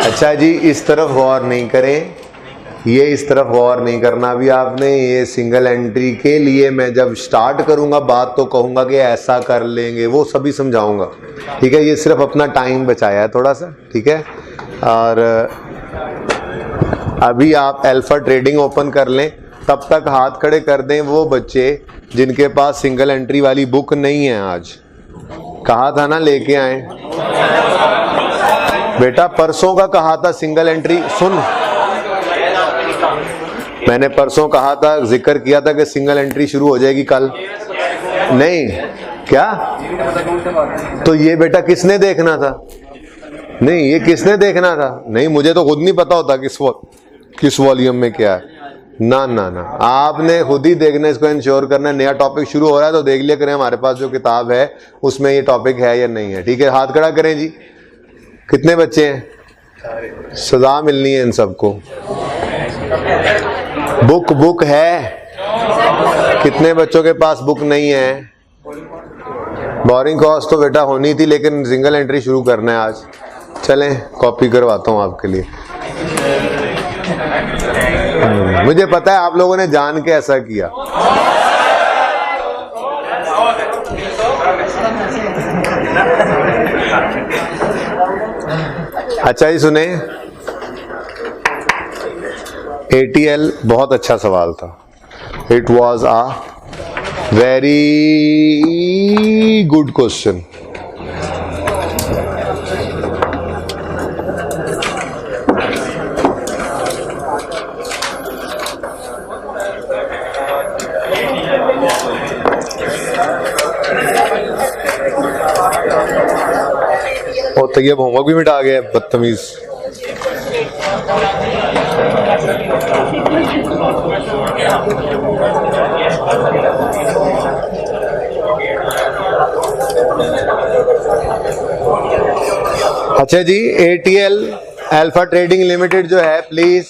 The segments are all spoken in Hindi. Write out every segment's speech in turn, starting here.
अच्छा जी, इस तरफ गौर नहीं करें, ये इस तरफ गौर नहीं करना भी आपने। ये सिंगल एंट्री के लिए मैं जब स्टार्ट करूंगा बात तो कहूंगा कि ऐसा कर लेंगे, वो सभी समझाऊंगा, ठीक है। ये सिर्फ अपना टाइम बचाया है थोड़ा सा, ठीक है। और अभी आप अल्फा ट्रेडिंग ओपन कर लें, तब तक हाथ खड़े कर दें वो बच्चे जिनके पास सिंगल एंट्री वाली बुक नहीं है। आज कहा था ना लेके आए, बेटा परसों का कहा था सिंगल एंट्री। सुन, मैंने परसों कहा था, जिक्र किया था कि सिंगल एंट्री शुरू हो जाएगी कल, नहीं क्या? तो ये बेटा किसने देखना था? नहीं, ये किसने देखना था? नहीं, मुझे तो खुद नहीं पता होता किस वॉल्यूम में क्या है। ना ना ना, आपने खुद ही देखना, इसको इंश्योर करना। नया टॉपिक शुरू हो रहा है तो देख लिया करें हमारे पास जो किताब है उसमें ये टॉपिक है या नहीं है, ठीक है। हाथ खड़ा करें जी। कितने बच्चे हैं? सजा मिलनी है इन सबको। बुक है? कितने बच्चों के पास बुक नहीं है? बोरिंग कॉस्ट तो बेटा होनी थी, लेकिन सिंगल एंट्री शुरू करना है आज। चलें कॉपी करवाता हूं आपके लिए। मुझे पता है आप लोगों ने जान के ऐसा किया। अच्छा ही सुने, ATL बहुत अच्छा सवाल था। It was a very good question. और तो ये होमवर्क भी मिटा गया, बदतमीज। अच्छा जी, ATL अल्फा ट्रेडिंग लिमिटेड जो है, प्लीज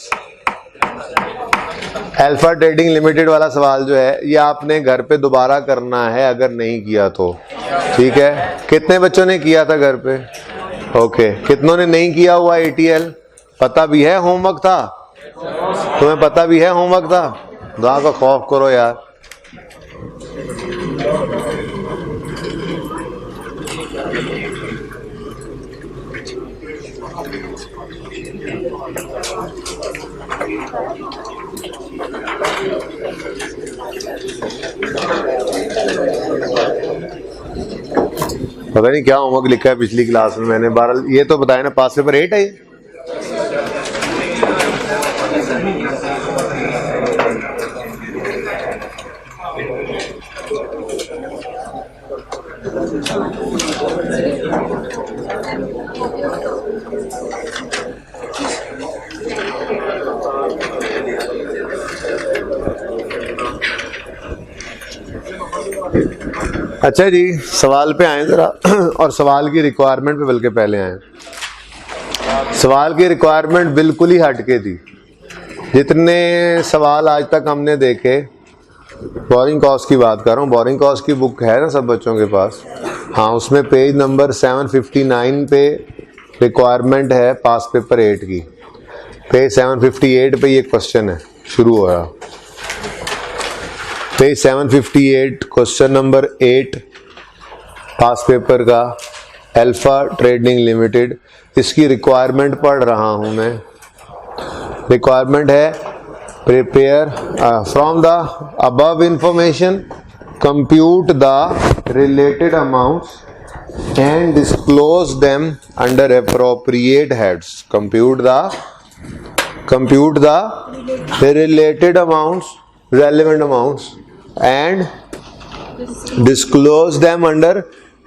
अल्फा ट्रेडिंग लिमिटेड वाला सवाल जो है ये आपने घर पे दोबारा करना है अगर नहीं किया तो, ठीक है। कितने बच्चों ने किया था घर पे? ओके, कितनों ने नहीं किया हुआ ATL? पता भी है होमवर्क था? तुम्हें पता भी है होमवर्क था? दुआ का खौफ करो यार। पता नहीं क्या होमवर्क लिखा है पिछली क्लास में मैंने। 12 ये तो बताया ना, पास पेपर 8 है। अच्छा जी, सवाल पे आए जरा, और सवाल की रिक्वायरमेंट पे बल्कि पहले आए। सवाल की रिक्वायरमेंट बिल्कुल ही हटके थी। जितने सवाल आज तक हमने देखे, बोरिंग कॉस्ट की बात कर रहा हूँ, बोरिंग कॉस्ट की बुक है ना सब बच्चों के पास? हाँ, उसमें पेज नंबर 759 पे रिक्वायरमेंट है पास पेपर 8 की। पेज 758 पे ये क्वेश्चन है, शुरू हो रहा। पेज 758 क्वेश्चन नंबर 8 पास पेपर का, अल्फा ट्रेडिंग लिमिटेड। इसकी रिक्वायरमेंट पढ़ रहा हूं मैं। रिक्वायरमेंट है, prepare from the above information compute the related amounts and disclose them under appropriate heads. Compute the related amounts, relevant amounts and disclose them under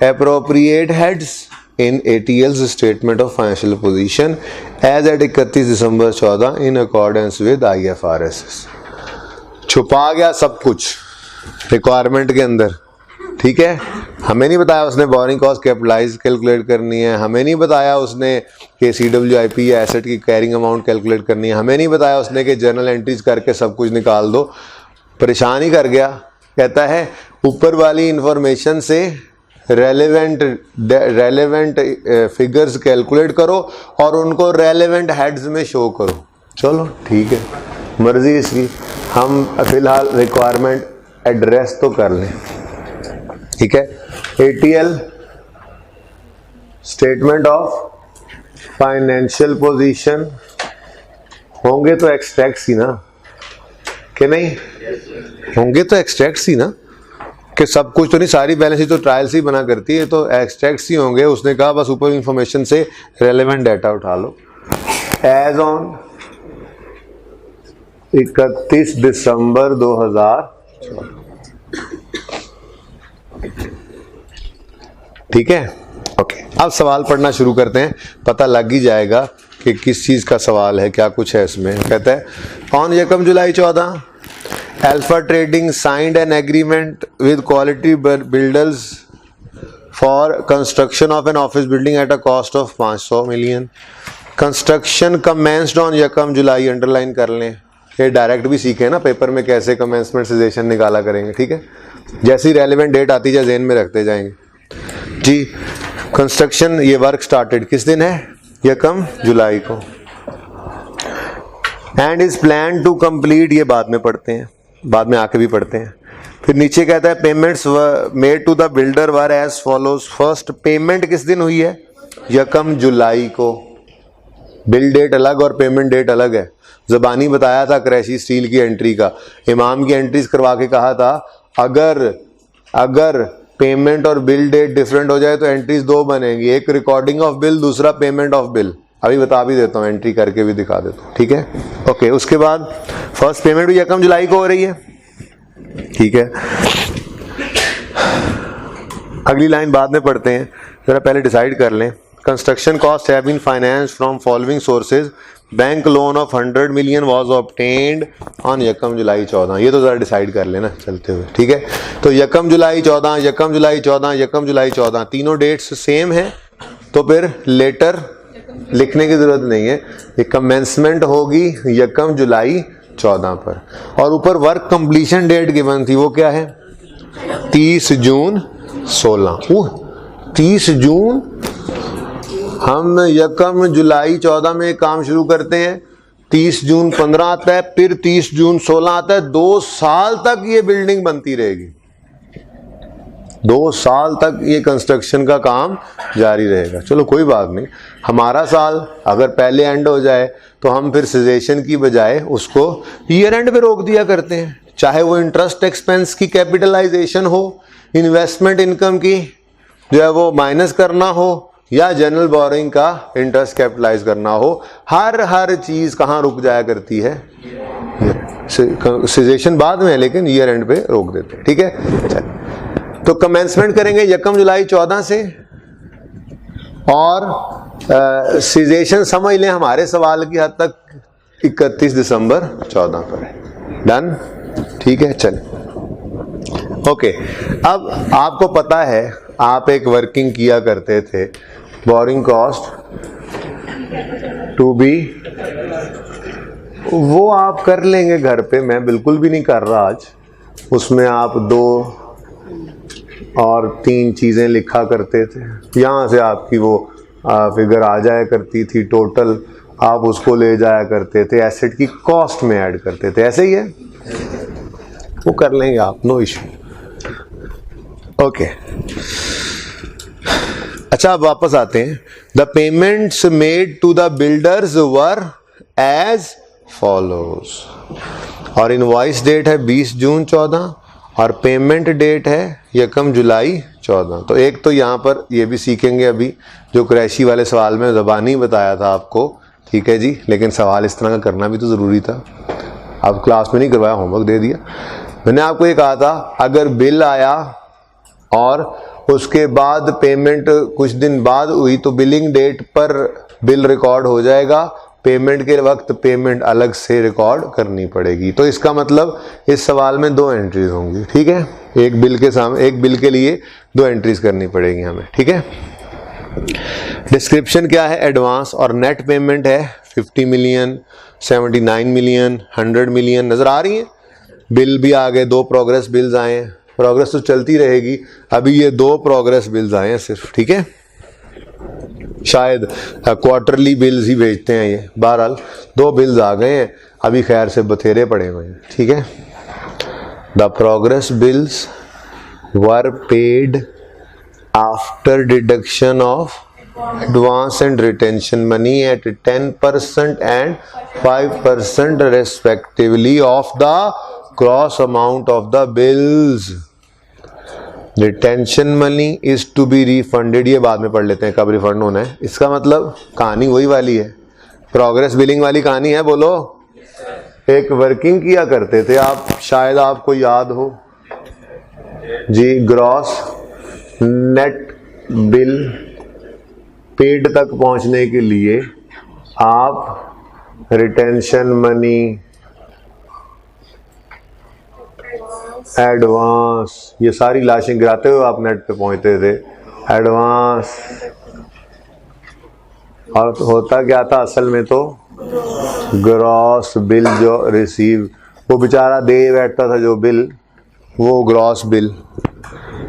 appropriate heads in ATL's statement of financial position as at 31 December 14 in accordance with IFRS। छुपा गया सब कुछ रिक्वायरमेंट के अंदर, ठीक है। हमें नहीं बताया उसने बोरिंग कॉस्ट कैपिटलाइज कैलकुलेट करनी है, हमें नहीं बताया उसने कि CWIP या एसेट की कैरिंग अमाउंट कैलकुलेट करनी है, हमें नहीं बताया उसने कि जर्नल एंट्रीज करके सब कुछ निकाल दो। परेशान ही कर गया। कहता है ऊपर वाली इंफॉर्मेशन से रेलेवेंट फिगर्स कैलकुलेट करो और उनको रेलेवेंट हेड्स में शो करो। चलो ठीक है, मर्जी इसकी, हम फिलहाल रिक्वायरमेंट एड्रेस तो कर लें। ठीक है, ATL statement of financial position होंगे तो एक्सट्रैक्ट्स ही ना, कि नहीं? होंगे तो एक्सट्रैक्ट्स ही ना, कि सब कुछ तो नहीं, सारी बैलेंस शीट तो ट्रायल्स ही बना करती है, तो एक्सट्रैक्ट्स ही होंगे। उसने कहा बस ऊपर इंफॉर्मेशन से रेलेवेंट डाटा उठा लो। एज ऑन 31 दिसंबर 2014। ठीक है, ओके। अब सवाल पढ़ना शुरू करते हैं, पता लग ही जाएगा कि किस चीज का सवाल है, क्या कुछ है इसमें। कहता है on 1 July 14 Alpha Trading signed an agreement with Quality Builders for construction of an office building at a cost of 500 million. Construction commenced on 1 July, underline कर लें, ये डायरेक्ट भी सीखे ना पेपर में कैसे कमेंसमेंट सिजेशन निकाला करेंगे। ठीक है, जैसी रेलिवेंट डेट आती जाए जेन में रखते जाएंगे जी। कंस्ट्रक्शन, ये वर्क स्टार्टेड किस दिन है? 1 जुलाई को। And is plan to complete, ये बाद में पढ़ते हैं, बाद में आके भी पढ़ते हैं। फिर नीचे कहता है payments made to the builder were as follows. First payment किस दिन हुई है? 1 जुलाई को। बिल डेट अलग और पेमेंट डेट अलग है। ज़बानी बताया था क्रैशी स्टील की एंट्री का, इमाम की एंट्रीज करवा के कहा था अगर पेमेंट और बिल डेट डिफरेंट हो जाए तो एंट्रीज 2 बनेंगी, एक रिकॉर्डिंग ऑफ बिल, दूसरा पेमेंट ऑफ बिल। अभी बता भी देता हूँ, एंट्री करके भी दिखा देता हूँ। ठीक है, ओके। उसके बाद फर्स्ट पेमेंट भी 1 जुलाई को हो रही है। ठीक है, अगली लाइन बाद में पढ़ते हैं, जरा पहले डिसाइड कर लें। Construction cost have been financed from following sources. Bank loan of 100 million was obtained on 1 July 14। ये तो जरा डिसाइड कर लेना चलते हुए। ठीक है, तो 1 जुलाई 14, 1 जुलाई 14, 1 जुलाई 14, तीनों डेट्स सेम है, तो फिर लेटर लिखने की जरूरत नहीं है। ये कमेंसमेंट होगी 1 जुलाई 14 पर, और ऊपर वर्क कंप्लीशन डेट गिवन थी, वो क्या है? 30 जून 16। 30 जून, हम 1 जुलाई 14 में काम शुरू करते हैं, 30 जून 15 आता है, फिर 30 जून 16 आता है। 2 साल तक ये बिल्डिंग बनती रहेगी, 2 साल तक ये कंस्ट्रक्शन का काम जारी रहेगा। चलो कोई बात नहीं, हमारा साल अगर पहले एंड हो जाए तो हम फिर सिजेशन की बजाय उसको ईयर एंड पे रोक दिया करते हैं, चाहे वो इंटरेस्ट एक्सपेंस की कैपिटलाइजेशन हो, इन्वेस्टमेंट इनकम की जो है वो माइनस करना हो, या जनरल बोरिंग का इंटरेस्ट कैपिटलाइज करना हो। हर चीज कहाँ रुक जाया करती है? सिजेशन बाद में है, लेकिन ईयर एंड पे रोक देते हैं। ठीक है, चल तो कमेंसमेंट करेंगे 1 जुलाई 14 से, और सिजेशन समझ लें हमारे सवाल की हद तक 31 दिसंबर 14 पर है। डन? ठीक है, चल ओके। अब आपको पता है, आप एक वर्किंग किया करते थे, बोरिंग कॉस्ट टू बी, वो आप कर लेंगे घर पे, मैं बिल्कुल भी नहीं कर रहा आज। उसमें आप 2 और 3 चीज़ें लिखा करते थे, यहाँ से आपकी वो फिगर आ जाया करती थी, टोटल आप उसको ले जाया करते थे, एसेट की कॉस्ट में ऐड करते थे। ऐसे ही है, वो कर लेंगे आप, नो इशू। ओके, अच्छा अब वापस आते हैं। The payments made to the builders were as follows, और इनवॉइस डेट है 20 जून 14 और पेमेंट डेट है 1 जुलाई 14। तो एक तो यहाँ पर ये भी सीखेंगे अभी, जो क्रैशी वाले सवाल में ज़बानी बताया था आपको। ठीक है जी, लेकिन सवाल इस तरह का करना भी तो ज़रूरी था। अब क्लास में नहीं करवाया, होमवर्क दे दिया। मैंने आपको ये कहा था, अगर बिल आया और उसके बाद पेमेंट कुछ दिन बाद हुई तो बिलिंग डेट पर बिल रिकॉर्ड हो जाएगा, पेमेंट के वक्त पेमेंट अलग से रिकॉर्ड करनी पड़ेगी। तो इसका मतलब इस सवाल में 2 एंट्रीज होंगी। ठीक है, एक बिल के सामने, एक बिल के लिए 2 एंट्रीज करनी पड़ेगी हमें। ठीक है, डिस्क्रिप्शन क्या है? एडवांस, और नेट पेमेंट है 50 मिलियन, 79 मिलियन, 100 मिलियन। नजर आ रही है? बिल भी आ गए, 2 प्रोग्रेस बिल्स आए हैं, प्रोग्रेस तो चलती रहेगी। अभी ये 2 प्रोग्रेस बिल्स आए हैं सिर्फ, ठीक है, शायद क्वार्टरली बिल्स ही भेजते हैं ये, बहरहाल 2 बिल्स आ गए हैं, अभी खैर से बथेरे पड़े हुए हैं, ठीक है। The progress bills were paid after deduction of advance and retention money at 10% and 5% respectively of the gross amount of the bills. Retention money is to be refunded, ये बाद में पढ़ लेते हैं कब रिफंड होना है। इसका मतलब कहानी वही वाली है, प्रोग्रेस बिलिंग वाली कहानी है। बोलो, एक वर्किंग किया करते थे आप, शायद आपको याद हो जी, ग्रॉस नेट बिल पेड तक पहुंचने के लिए आप रिटेंशन मनी, एडवांस, ये सारी लाशें गिराते हुए आप नेट पे पहुंचते थे, एडवांस। और होता क्या था असल में, तो ग्रॉस बिल जो रिसीव, वो बेचारा दे बैठता था जो बिल, वो ग्रॉस बिल,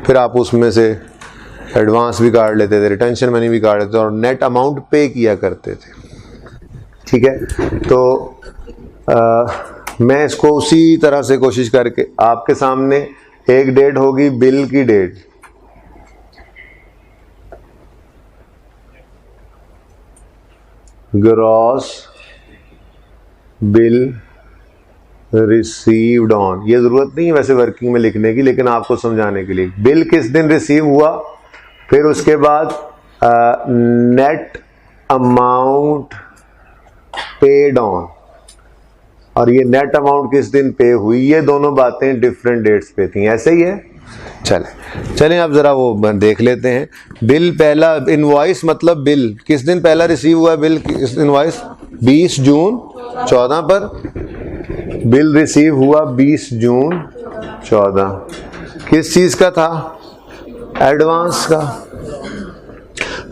फिर आप उसमें से एडवांस भी काट लेते थे, रिटेंशन मनी भी काट लेते थे और नेट अमाउंट पे किया करते थे, ठीक है। तो मैं इसको उसी तरह से कोशिश करके आपके सामने, एक डेट होगी बिल की date, gross bill received on, ये जरूरत नहीं है वैसे वर्किंग में लिखने की, लेकिन आपको समझाने के लिए, बिल किस दिन रिसीव हुआ, फिर उसके बाद नेट अमाउंट पेड ऑन, और ये नेट अमाउंट किस दिन पे हुई, ये दोनों बातें डिफरेंट डेट्स पे थी, ऐसे ही है। चलें अब जरा वो देख लेते हैं। बिल पहला, इनवॉइस मतलब बिल किस दिन पहला रिसीव हुआ, बिल इनवॉइस 20 जून 14 पर, बिल रिसीव हुआ 20 जून 14, किस चीज का था, एडवांस का।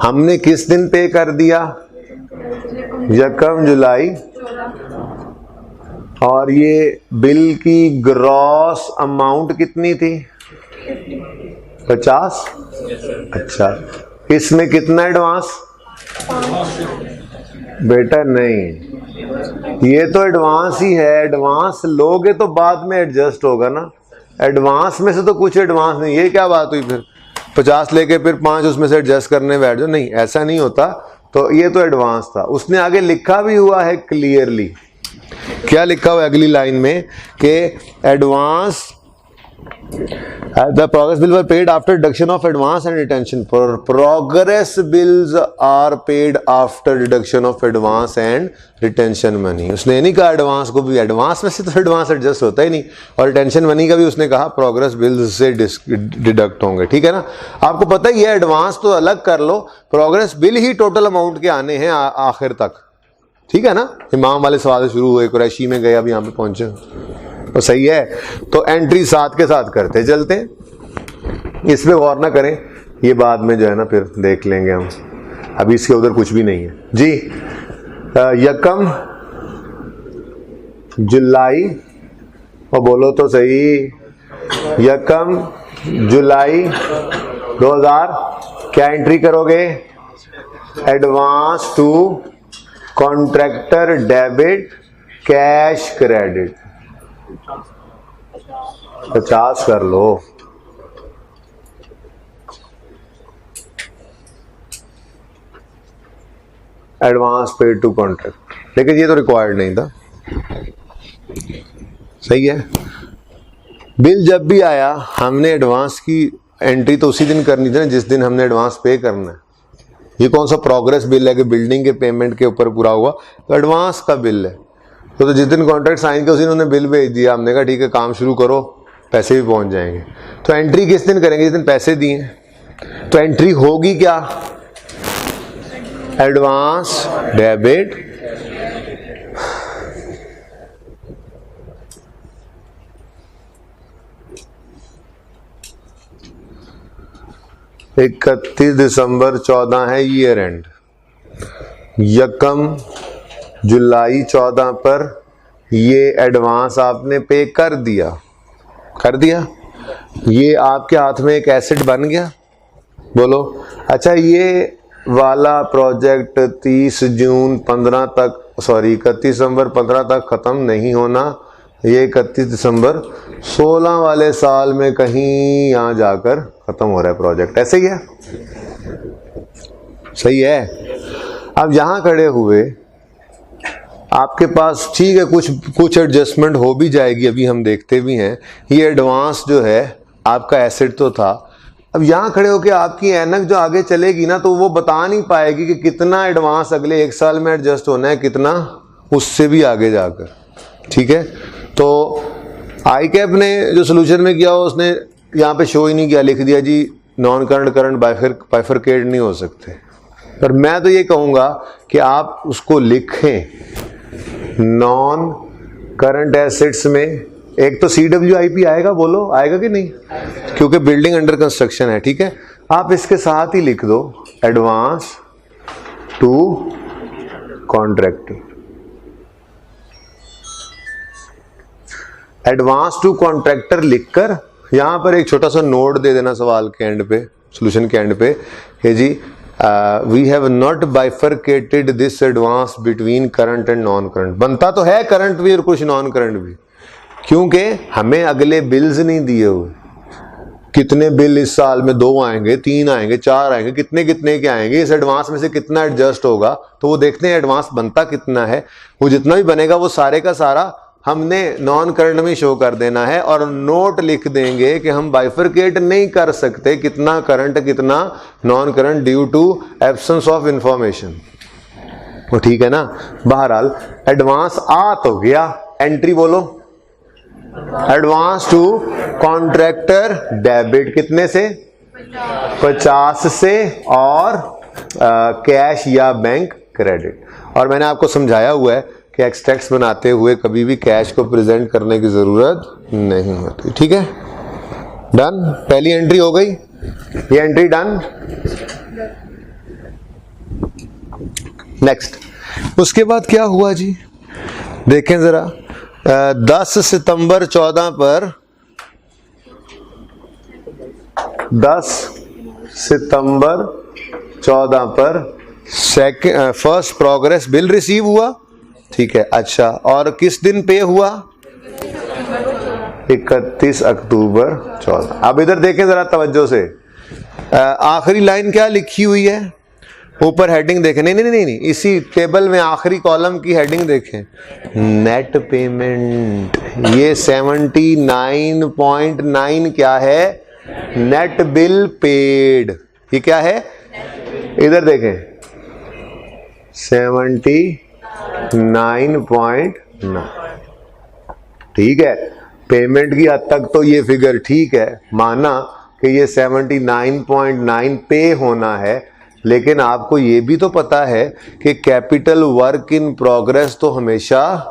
हमने किस दिन पे कर दिया, 1 जुलाई, और ये बिल की ग्रॉस अमाउंट कितनी थी, 50। अच्छा, इसमें कितना एडवांस, बेटा नहीं, ये तो एडवांस ही है, एडवांस लोगे तो बाद में एडजस्ट होगा ना, एडवांस में से तो कुछ एडवांस नहीं, ये क्या बात हुई फिर 50 लेके फिर 5 उसमें से एडजस्ट करने बैठ जाओ, नहीं ऐसा नहीं होता। तो ये तो एडवांस था। उसने आगे लिखा भी हुआ है क्लियरली, क्या लिखा हुआ है अगली लाइन में कि advance the progress bills were paid after deduction of advance and retention. Progress bills are paid after deduction of advance and retention money. उसने नहीं कहा एडवांस को भी, एडवांस में से तो एडवांस एडजस्ट होता ही नहीं, और रिटेंशन मनी का भी उसने कहा प्रोग्रेस बिल्स से डिडक्ट होंगे, ठीक है ना। आपको पता ही है एडवांस तो अलग कर लो, प्रोग्रेस बिल ही टोटल अमाउंट के आने हैं आखिर तक, ठीक है ना। इमाम वाले सवाल से शुरू हुए, कुरैशी में गए, अब यहाँ पे पहुंचे, तो सही है। तो एंट्री साथ के साथ करते चलते हैं, इसमें गौर ना करें, ये बाद में जो है ना फिर देख लेंगे हम, अभी इसके उधर कुछ भी नहीं है जी। 1 जुलाई, और बोलो तो सही, 1 जुलाई 2000 क्या एंट्री करोगे, advance to contractor debit cash credit, 50 कर लो। एडवांस पेड टू कॉन्ट्रैक्ट, लेकिन ये तो रिक्वायर्ड नहीं था, सही है। बिल जब भी आया हमने एडवांस की एंट्री तो उसी दिन करनी थी ना जिस दिन हमने एडवांस पे करना है। ये कौन सा प्रोग्रेस बिल है कि बिल्डिंग के पेमेंट के ऊपर पूरा हुआ, तो एडवांस का बिल है। तो जिस दिन कॉन्ट्रैक्ट साइन किया उसी दिन उन्होंने बिल भेज दिया, हमने कहा ठीक है काम शुरू करो, पैसे भी पहुंच जाएंगे। तो एंट्री किस दिन करेंगे, जिस दिन पैसे दिए। तो एंट्री होगी क्या, एडवांस डेबिट 31 दिसंबर 14 है ईयर एंड, 1 जुलाई 14 पर ये एडवांस आपने पे कर दिया, ये आपके हाथ में एक एसेट बन गया, बोलो। अच्छा, ये वाला प्रोजेक्ट 30 जून 15 तक, सॉरी 31 दिसंबर 15 तक ख़त्म नहीं होना, ये 31 दिसंबर 16 वाले साल में कहीं यहाँ जाकर ख़त्म हो रहा है प्रोजेक्ट, ऐसे ही है, सही है। अब यहाँ खड़े हुए आपके पास ठीक है कुछ एडजस्टमेंट हो भी जाएगी, अभी हम देखते भी हैं। ये एडवांस जो है आपका एसेट तो था, अब यहाँ खड़े होके आपकी ऐनक जो आगे चलेगी ना, तो वो बता नहीं पाएगी कि कितना एडवांस अगले 1 साल में एडजस्ट होना है, कितना उससे भी आगे जाकर, ठीक है। तो आई कैप ने जो सोल्यूशन में किया उसने यहाँ पे शो ही नहीं किया, लिख दिया जी नॉन करंट करंट बाइफरकेट नहीं हो सकते। पर मैं तो ये कहूँगा कि आप उसको लिखें नॉन करंट एसेट्स में। एक तो CWIP आएगा, बोलो आएगा कि नहीं, क्योंकि बिल्डिंग अंडर कंस्ट्रक्शन है, ठीक है। आप इसके साथ ही लिख दो advance to contractor. Advance to contractor लिखकर यहां पर एक छोटा सा नोट दे देना सवाल के एंड पे, सोल्यूशन के एंड पे, कि जी we have not bifurcated this advance between current and non current. बनता तो है करंट भी और कुछ नॉन करंट भी, क्योंकि हमें अगले बिल्स नहीं दिए हुए। कितने बिल इस साल में, 2 आएंगे, 3 आएंगे, 4 आएंगे, कितने कितने के आएंगे, इस एडवांस में से कितना एडजस्ट होगा, तो वो देखते हैं एडवांस बनता कितना है। वो जितना भी बनेगा वो सारे का सारा हमने नॉन करंट में शो कर देना है, और नोट लिख देंगे कि हम बाइफरकेट नहीं कर सकते कितना करंट कितना non current due to absence of information. वो ठीक है ना। बहरहाल एडवांस आ तो गया, एंट्री बोलो एडवांस टू कॉन्ट्रैक्टर डेबिट कितने से, 50 से, और कैश या बैंक क्रेडिट। और मैंने आपको समझाया हुआ है कि एक्सट्रैक्ट्स बनाते हुए कभी भी कैश को प्रेजेंट करने की जरूरत नहीं होती, ठीक है। डन, पहली एंट्री हो गई, ये एंट्री डन। नेक्स्ट, उसके बाद क्या हुआ जी, देखें जरा। 10 सितंबर 14 पर 10 सितंबर 14 पर फर्स्ट प्रोग्रेस बिल रिसीव हुआ, ठीक है। अच्छा, और किस दिन पे हुआ, 31 अक्टूबर 14। अब इधर देखें जरा तवज्जो से, आखिरी लाइन क्या लिखी हुई है, ऊपर हेडिंग देखें, नहीं, इसी टेबल में आखिरी कॉलम की हेडिंग देखें, नेट पेमेंट। ये 79.9 क्या है, नेट बिल पेड। ये क्या है, इधर देखें 79.9, ठीक है। पेमेंट की हद तक तो ये फिगर ठीक है, माना कि ये 79.9 पे होना है, लेकिन आपको ये भी तो पता है कि कैपिटल वर्क इन प्रोग्रेस तो हमेशा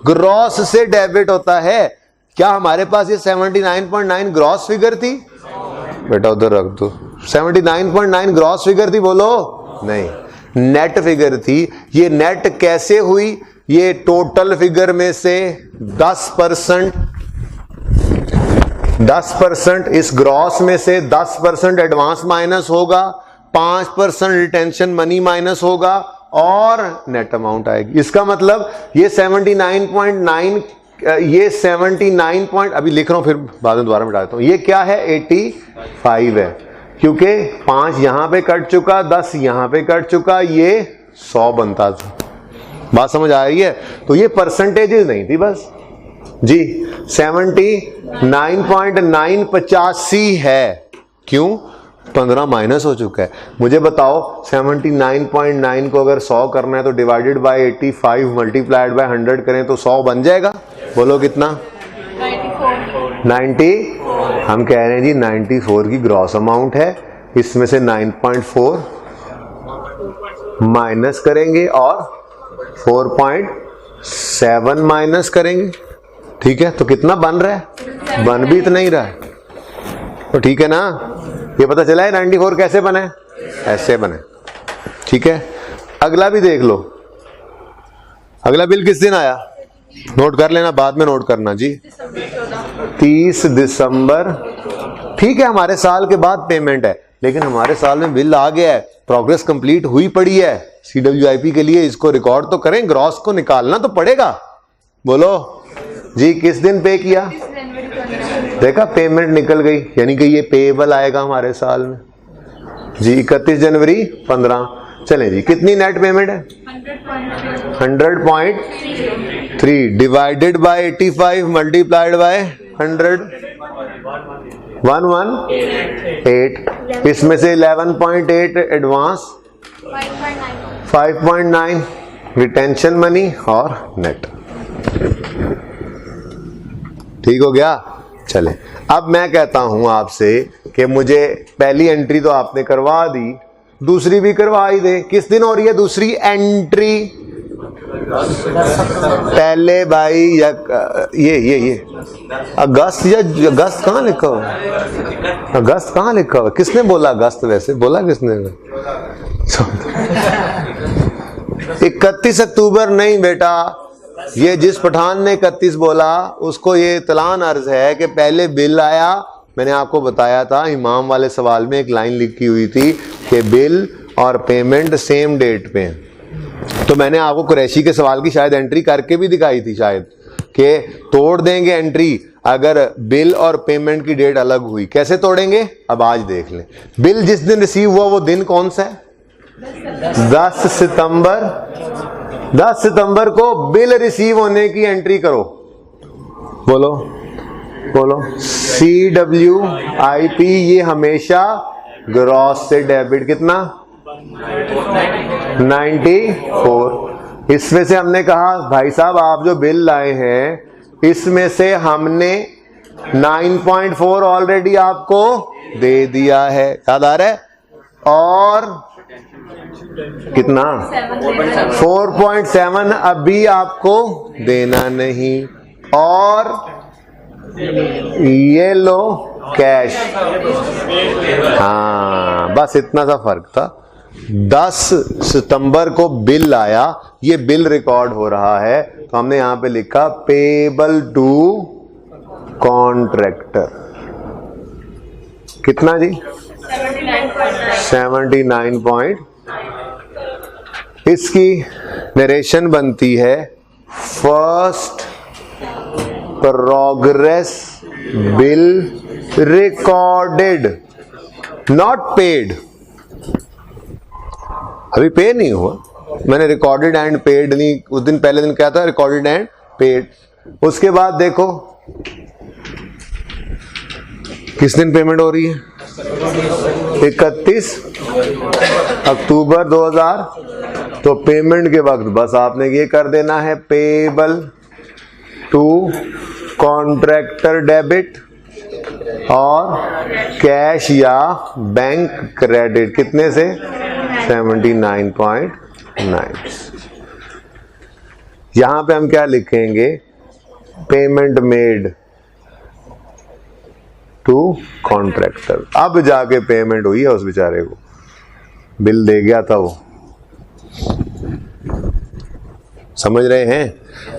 ग्रॉस से डेबिट होता है। क्या हमारे पास ये 79.9 ग्रॉस फिगर थी, बेटा उधर रख दो, 79.9 ग्रॉस फिगर थी, बोलो नहीं, नेट फिगर थी। ये नेट कैसे हुई, ये टोटल फिगर में से 10% इस ग्रॉस में से 10% एडवांस माइनस होगा, 5% रिटेंशन मनी माइनस होगा, और नेट अमाउंट आएगी। इसका मतलब ये 79.9, ये 79 अभी लिख रहा हूं, फिर बाद में दोबारा मिटा देता हूं। ये क्या है, 85 है, क्योंकि 5 यहां पे कट चुका, 10 यहां पे कट चुका, ये 100 बनता था। बात समझ आ रही है। तो ये परसेंटेजेस नहीं थी बस जी, 79.985 है, क्यों, 15 माइनस हो चुका है। मुझे बताओ 79.9 को अगर 100 करना है तो डिवाइडेड बाय 85 मल्टीप्लाइड बाय 100 करें तो 100 बन जाएगा। बोलो कितना, 90। हम कह रहे हैं जी 94 की ग्रॉस अमाउंट है, इसमें से 9.4 माइनस करेंगे और 4.7 माइनस करेंगे, ठीक है। तो कितना बन रहा है, बन भी इतना ही रहा है, तो ठीक है ना। ये पता चला है 94 कैसे बने, ऐसे बने, ठीक है। अगला भी देख लो, अगला बिल किस दिन आया, नोट कर लेना, बाद में नोट करना जी। 30 दिसंबर, ठीक है, हमारे साल के बाद पेमेंट है, लेकिन हमारे साल में बिल आ गया है, प्रोग्रेस कंप्लीट हुई पड़ी है CWIP के लिए, इसको रिकॉर्ड तो करें, ग्रॉस को निकालना तो पड़ेगा। बोलो जी, किस दिन पे किया? देखा, पेमेंट निकल गई, यानी कि ये पेएबल आएगा हमारे साल में जी। 31 जनवरी 15। चलें जी, कितनी नेट पेमेंट है? 100.3 डिवाइडेड बाय 85 मल्टीप्लाइड बाय 100, 118। इसमें से 11.8 एडवांस, 5.9 रिटेंशन मनी और नेट। ठीक हो गया? चले, अब मैं कहता हूं आपसे कि मुझे पहली एंट्री तो आपने करवा दी, दूसरी भी करवा ही दे। किस दिन हो रही है दूसरी एंट्री? पहले भाई या ये अगस्त, या अगस्त कहाँ लिखा हुआ? अगस्त कहाँ लिखा हुआ? किसने बोला अगस्त? वैसे बोला किसने? 31 अक्टूबर नहीं बेटा, ये जिस पठान ने 31 बोला उसको ये इत्तलान अर्ज है कि पहले बिल आया। मैंने आपको बताया था इमाम वाले सवाल में एक लाइन लिखी हुई थी कि बिल और पेमेंट सेम डेट पे हैं, तो मैंने आपको कुरैशी के सवाल की शायद एंट्री करके भी दिखाई थी शायद, कि तोड़ देंगे एंट्री अगर बिल और पेमेंट की डेट अलग हुई। कैसे तोड़ेंगे? अब आज देख लें। बिल जिस दिन रिसीव हुआ वो दिन कौन सा है? 10 सितंबर। 10 सितंबर को बिल रिसीव होने की एंट्री करो। बोलो बोलो। CWIP ये हमेशा ग्रॉस से डेबिट, कितना? 94। इसमें से हमने कहा भाई साहब आप जो बिल लाए हैं इसमें से हमने 9.4 ऑलरेडी आपको दे दिया है, याद आ रहा है? और कितना? 4.7 अभी आपको देना नहीं, और ये लो कैश। हाँ, बस इतना सा फर्क था। 10 सितंबर को बिल आया, ये बिल रिकॉर्ड हो रहा है, तो हमने यहां पे लिखा पेबल टू कॉन्ट्रैक्टर। कितना जी? 79 इसकी नरेशन बनती है first progress bill recorded not paid. अभी पे नहीं हुआ, मैंने रिकॉर्डेड एंड पेड नहीं, उस दिन पहले दिन क्या था? Recorded and paid. उसके बाद देखो किस दिन पेमेंट हो रही है? 31 अक्टूबर 2000। तो पेमेंट के वक्त बस आपने ये कर देना है, पेबल टू कॉन्ट्रैक्टर डेबिट और कैश या बैंक क्रेडिट। कितने से? 79.9। यहां पे हम क्या लिखेंगे? Payment made to contractor. अब जाके पेमेंट हुई है उस बेचारे को, बिल दे गया था वो। समझ रहे हैं?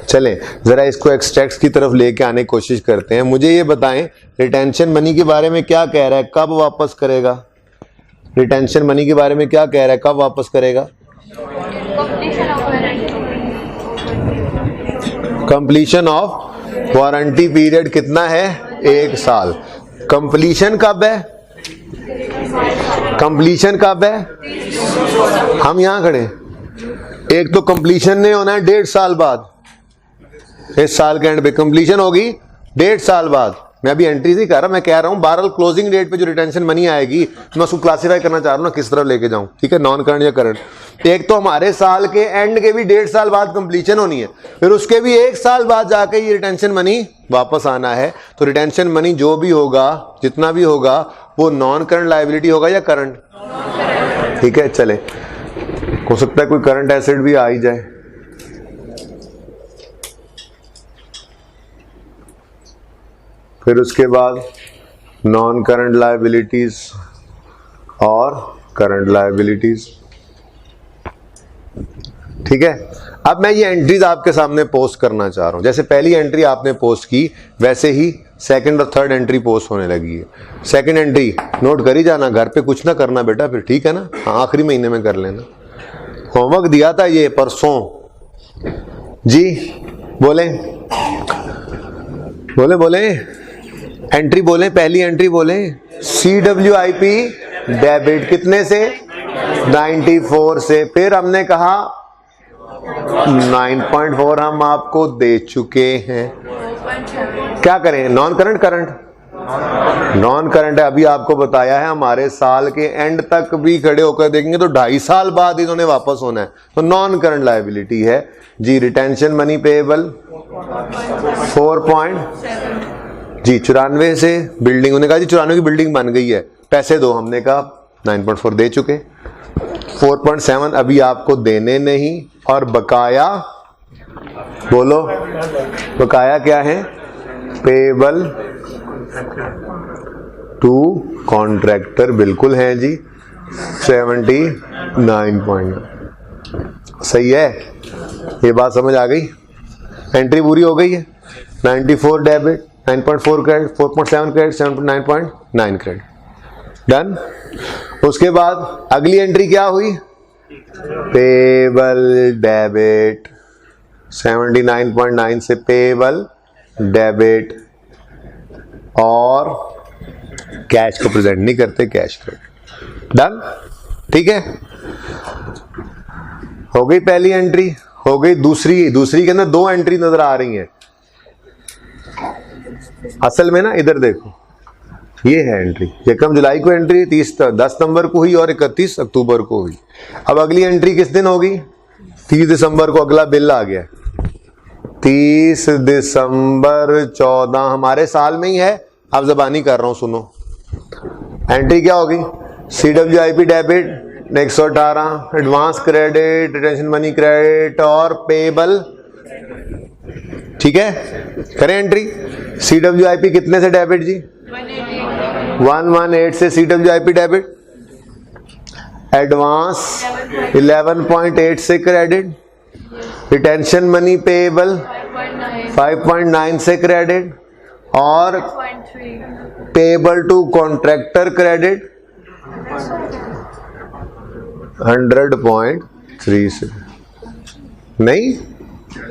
चलें जरा इसको एक्सट्रैक्ट्स की तरफ लेके आने की कोशिश करते हैं। मुझे ये बताएं रिटेंशन मनी के बारे में क्या कह रहा है, कब वापस करेगा? रिटेंशन मनी के बारे में क्या कह रहा है, कब वापस करेगा? कंप्लीशन ऑफ वारंटी पीरियड कितना है? 1 साल। कंप्लीशन कब है? कंप्लीशन कब है? हम यहां खड़े। एक तो कंप्लीशन नहीं होना है 1.5 साल बाद, इस साल के एंड पे कंप्लीशन होगी 1.5 साल बाद। मैं अभी एंट्रीज नहीं कर रहा, मैं कह रहा हूं बहरहाल क्लोजिंग डेट पे जो रिटेंशन मनी आएगी मैं उसको क्लासिफाई करना चाह रहा हूं ना, किस तरफ लेके जाऊं। ठीक है, नॉन करंट या करंट। एक तो हमारे साल के एंड के भी 1.5 साल बाद कंप्लीशन होनी है, फिर उसके भी 1 साल बाद जाके ये रिटेंशन मनी वापस आना है। तो रिटेंशन मनी जो भी होगा, जितना भी होगा, वो नॉन करंट लायबिलिटी होगा या करंट? ठीक है, चले, हो सकता है कोई करंट एसेट भी आ ही जाए। फिर उसके बाद नॉन करंट लायबिलिटीज और करंट लायबिलिटीज। ठीक है, अब मैं ये एंट्रीज आपके सामने पोस्ट करना चाह रहा हूं। जैसे पहली एंट्री आपने पोस्ट की वैसे ही सेकंड और थर्ड एंट्री पोस्ट होने लगी है। सेकंड एंट्री नोट कर ही जाना, घर पे कुछ ना करना बेटा फिर, ठीक है ना, हाँ आखिरी महीने में कर लेना। होमवर्क दिया था ये परसों जी, बोले बोले बोले एंट्री बोले, पहली एंट्री बोले CWIP डेबिट कितने से 94 से, फिर हमने कहा 9.4 हम आपको दे चुके हैं, क्या करें, non current current non current है, अभी आपको बताया है हमारे साल के एंड तक भी खड़े होकर देखेंगे तो 2.5 साल बाद इन्होंने वापस होना है, तो नॉन करंट लायबिलिटी है जी। रिटेंशन मनी पेएबल 4 जी 94 से बिल्डिंग, उन्होंने कहा जी 94 की बिल्डिंग बन गई है, पैसे दो, हमने कहा 9.4 दे चुके, 4.7 अभी आपको देने नहीं, और बकाया बोलो बकाया क्या है, पेएबल टू कॉन्ट्रैक्टर, बिल्कुल है जी 79.9, सही है, ये बात समझ आ गई, एंट्री पूरी हो गई है। 94 debit, 9.4 credit, 4.7 credit, 7.9.9 credit, done. उसके बाद अगली एंट्री क्या हुई, पेएबल डेबिट 79.9 से पेएबल डेबिट, और कैश को प्रेजेंट नहीं करते, कैश क्रेडिट, डन, ठीक है। हो गई पहली एंट्री, हो गई दूसरी, दूसरी के अंदर 2 एंट्री नजर आ रही हैं असल में ना, इधर देखो ये है एंट्री, 1 जुलाई को एंट्री 10 नवंबर को हुई और 31 अक्टूबर को हुई। अब अगली एंट्री किस दिन होगी, 30 दिसंबर को अगला बिल आ गया, 30 दिसंबर 14 हमारे साल में ही है, अब जबानी कर रहा हूं सुनो। एंट्री क्या होगी, CWIP debit 118, advance credit, retention money credit और पेएबल, ठीक है, करें एंट्री। CWIP कितने से डेबिट जी, 118 से CWIP डेबिट, एडवांस 11.8 से क्रेडिट, रिटेंशन मनी पेएबल 5.9 से क्रेडिट, और पेएबल टू कॉन्ट्रैक्टर क्रेडिट 100.3 से। नहीं,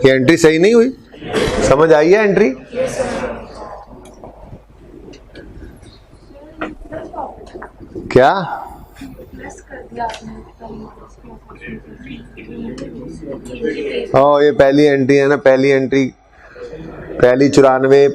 ये एंट्री सही नहीं हुई, समझ आई है एंट्री, क्या ये पहली एंट्री है ना, पहली एंट्री, पहली 94,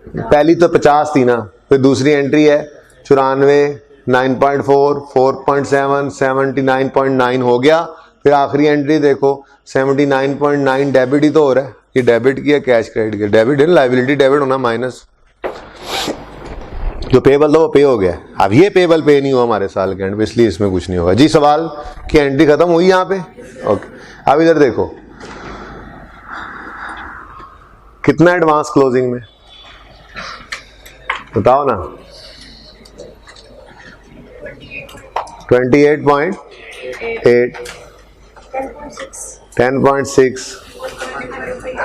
पहली तो 50 थी ना, फिर दूसरी एंट्री है 94, 9.4, 4.7, 79.9 हो गया, फिर आखिरी एंट्री देखो 79.9 डेबिट ही तो हो रहा है, ये डेबिट की है, कैश क्रेडिट की, डेबिट है, लायबिलिटी डेबिट होना माइनस, जो पेएबल था वो पे हो गया। अब ये पेएबल पे नहीं हुआ हमारे साल के एंड में, इसलिए इसमें कुछ नहीं होगा जी। सवाल की एंट्री खत्म हुई यहाँ पे, ओके। अब इधर देखो कितना एडवांस क्लोजिंग में बताओ ना, 28.8, 10.6,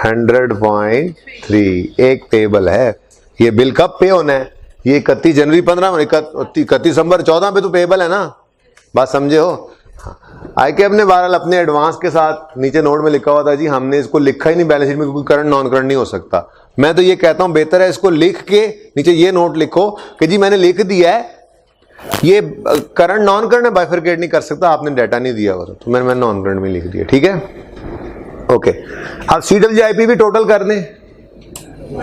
100.3, एक पेएबल है। ये बिल कब पे होना है, ये 31 जनवरी 15, 31 दिसंबर 14 पे तो पेएबल है ना, बात समझे हो। आई के अपने बहरहाल अपने एडवांस के साथ नीचे नोट में लिखा हुआ था जी, हमने इसको लिखा ही नहीं बैलेंस शीट में, क्योंकि करंट नॉन करंट नहीं हो सकता। मैं तो ये कहता हूं बेहतर है इसको लिख के नीचे ये नोट लिखो कि जी मैंने लिख दिया है, ये करंट नॉन करंट बाइफरकेट नहीं कर सकता, आपने डाटा नहीं दिया हुआ तो मैंने नॉन करंट में लिख दिया, ठीक है, ओके। अब CWIP भी टोटल कर दें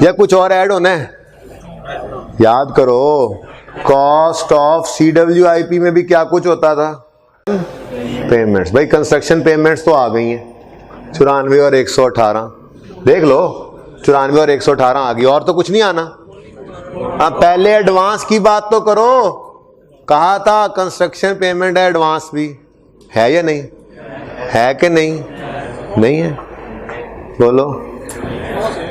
या कुछ और ऐड होना है, याद करो कॉस्ट ऑफ CWIP में भी क्या कुछ होता था, पेमेंट्स, भाई कंस्ट्रक्शन पेमेंट्स तो आ गई हैं 94 और 118, देख लो 94 और 118 आ गई, और तो कुछ नहीं आना। अब पहले एडवांस की बात तो करो, कहा था कंस्ट्रक्शन पेमेंट है, एडवांस भी है या नहीं है, कि नहीं, नहीं है, बोलो।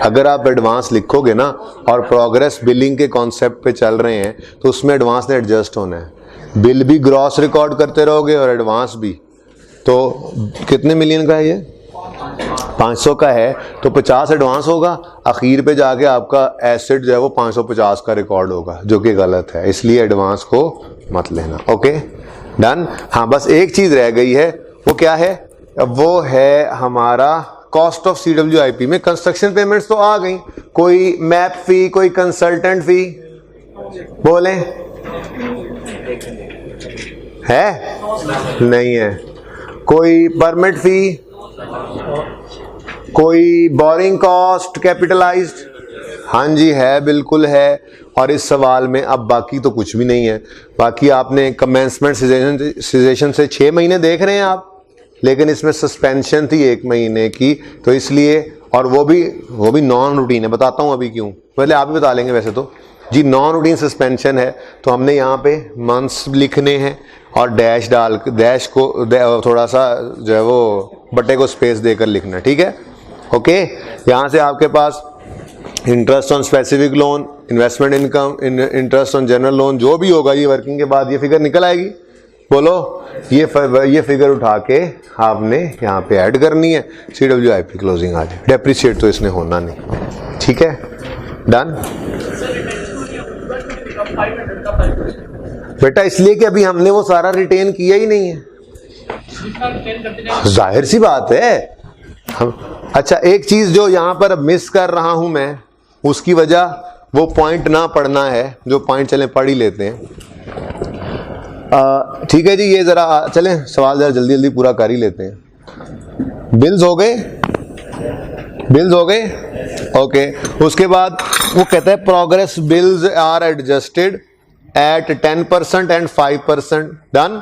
अगर आप एडवांस लिखोगे ना और प्रोग्रेस बिलिंग के कॉन्सेप्ट पे चल रहे हैं तो उसमें एडवांस ने एडजस्ट होना है, बिल भी ग्रॉस रिकॉर्ड करते रहोगे और एडवांस भी, तो कितने मिलियन का है ये, 500 का है तो 50 एडवांस होगा, आखिर पे जाके आपका एसेट जो है वो 550 का रिकॉर्ड होगा, जो कि गलत है, इसलिए एडवांस को मत लेना। Okay done. हाँ बस एक चीज रह गई है, वो क्या है? वो है हमारा कॉस्ट ऑफ CWIP में कंस्ट्रक्शन पेमेंट्स तो आ गई, कोई मैप फी, कोई कंसल्टेंट फी बोले है? नहीं है। कोई परमिट फी, कोई बोरिंग कॉस्ट कैपिटलाइज्ड? हाँ जी है, बिल्कुल है। और इस सवाल में अब बाकी तो कुछ भी नहीं है। बाकी आपने कमेंसमेंट सीजेशन से 6 महीने देख रहे हैं आप, लेकिन इसमें सस्पेंशन थी 1 महीने की, तो इसलिए, और वो भी नॉन रूटीन है। बताता हूँ अभी क्यों, पहले आप भी बता लेंगे वैसे तो जी। नॉन रूटीन सस्पेंशन है तो हमने यहाँ पे मंथ्स लिखने हैं और डैश को थोड़ा सा जो है वो बटे को स्पेस देकर लिखना है, ठीक है? ओके। यहाँ से आपके पास interest on specific loan, investment income, interest on general loan, जो भी होगा ये वर्किंग के बाद ये फिगर निकल आएगी। बोलो, ये फिगर उठा के आपने यहाँ पे ऐड करनी है, CWIP क्लोजिंग आ जाए। डेप्रिशिएट तो इसने होना नहीं, ठीक है? डन बेटा, इसलिए कि अभी हमने वो सारा रिटेन किया ही नहीं है, जाहिर सी बात है। अच्छा, एक चीज जो यहां पर मिस कर रहा हूं मैं, उसकी वजह वो पॉइंट ना पढ़ना है, जो पॉइंट चलें पढ़ ही लेते हैं। ठीक है जी, ये जरा चलें सवाल जरा जल्दी जल्दी पूरा कर ही लेते हैं। बिल्स हो गए? बिल्स हो गए? ओके। उसके बाद वो कहता है progress bills are adjusted at 10% and 5%। Done.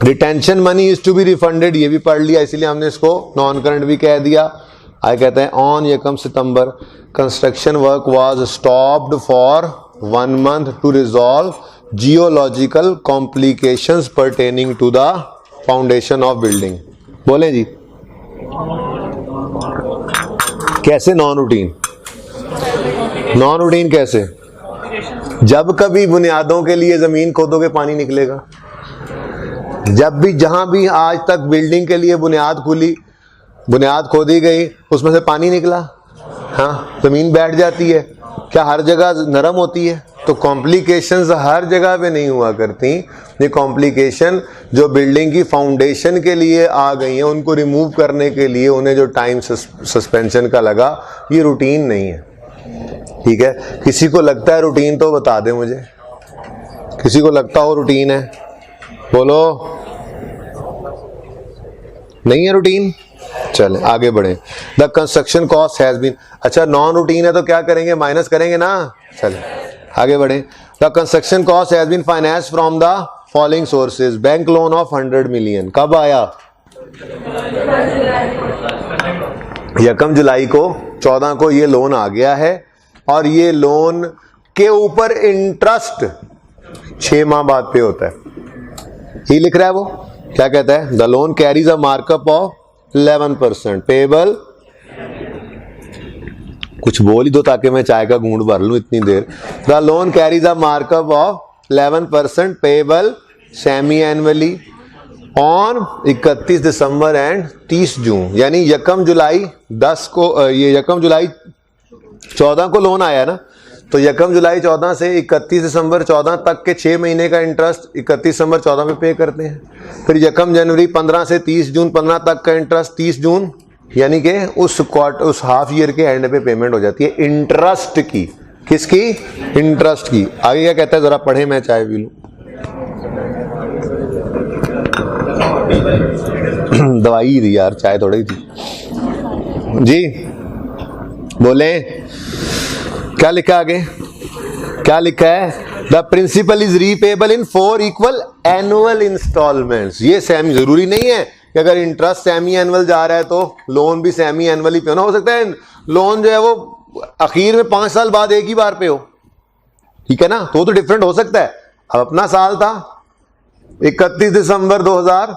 Retention money is to be refunded, ये भी पढ़ लिया, इसीलिए हमने इसको नॉन करंट भी कह दिया। आगे कहते हैं on 1 September construction work was stopped for 1 month to resolve geological complications pertaining to the foundation of building. बोले जी कैसे नॉन रूटीन? नॉन रूटीन कैसे? जब कभी बुनियादों के लिए जमीन खोदोगे पानी निकलेगा। जब भी जहां भी आज तक बिल्डिंग के लिए बुनियाद खोदी गई, उसमें से पानी निकला, हाँ, जमीन बैठ जाती है। क्या हर जगह नरम होती है? तो कॉम्प्लिकेशंस हर जगह पे नहीं हुआ करती। ये कॉम्प्लिकेशन जो बिल्डिंग की फाउंडेशन के लिए आ गई हैं, उनको रिमूव करने के लिए उन्हें जो टाइम सस्पेंशन का लगा, ये रूटीन नहीं है, ठीक है? किसी को लगता है रूटीन तो बता दे मुझे, किसी को लगता हो रूटीन है? बोलो, नहीं है रूटीन? चले आगे बढ़े। The construction cost has been, अच्छा नॉन रूटीन है तो क्या करेंगे? माइनस करेंगे ना। चले आगे बढ़े। The construction cost has been financed from the following sources. Bank loan of 100 million कब आया? 1 जुलाई को 14 को ये लोन आ गया है, और ये लोन के ऊपर इंटरेस्ट 6 माह बाद पे होता है। ये लिख रहा है वो, क्या कहता है? The loan carries a markup of 11% payable. कुछ बोल ही दो ताकि मैं चाय का घूंट भर लूं इतनी देर। The loan carries a markup of 11% payable semi annually on 31 December and 30 June. यानी 1 जुलाई 10 को, ये 1 जुलाई 14 को लोन आया ना, तो 1 जुलाई 14 से 31 दिसंबर 14 तक के 6 महीने का इंटरेस्ट 31 दिसंबर 14 में पे करते हैं। फिर 1 जनवरी 15 से 30 जून 15 तक का इंटरेस्ट 30 जून, यानी कि उस हाफ ईयर के एंड पे पेमेंट हो जाती है इंटरेस्ट की। किसकी? इंटरेस्ट की। आगे क्या कहता है जरा पढ़े, मैं चाय पी लूं। दवाई थी यार, चाय थोड़ी थी जी। बोले क्या लिखा आगे? क्या लिखा है? The principal is repayable in 4 equal annual instalments. ये सेमी, जरूरी नहीं है कि अगर इंटरेस्ट सेमी एनुअल जा रहा है तो लोन भी सेमी एनुअल ही पे होना। हो सकता है लोन जो है वो आखिर में 5 साल बाद एक ही बार पे हो, ठीक है ना? तो डिफरेंट हो सकता है। अब अपना साल था 31 दिसंबर 2000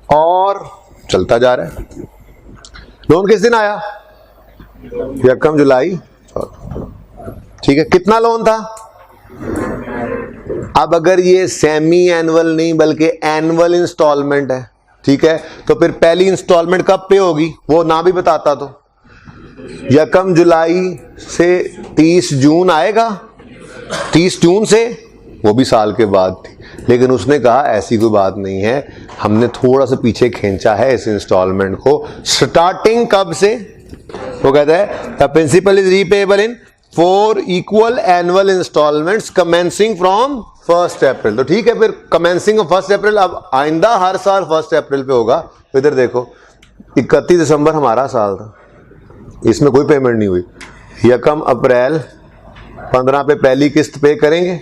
और चलता जा रहा है। लोन किस दिन आया? 1 जुलाई। ठीक है, कितना लोन था? अब अगर ये सेमी एनुअल नहीं बल्कि एनुअल इंस्टॉलमेंट है, ठीक है, तो फिर पहली इंस्टॉलमेंट कब पे होगी वो ना भी बताता तो 1 जुलाई से 30 जून आएगा, 30 जून से, वो भी साल के बाद थी। लेकिन उसने कहा ऐसी कोई बात नहीं है, हमने थोड़ा सा पीछे खींचा है इस इंस्टॉलमेंट को। स्टार्टिंग कब से, वो कहता है the principal is repayable in 4 equal annual installments commencing from 1 April. तो ठीक है, फिर कमेंसिंग 1 अप्रैल, अब आइंदा हर साल 1 अप्रैल पे होगा। तो इधर देखो 31 दिसंबर हमारा साल था, इसमें कोई पेमेंट नहीं हुई। 1 अप्रैल 15 पे पहली किस्त पे करेंगे,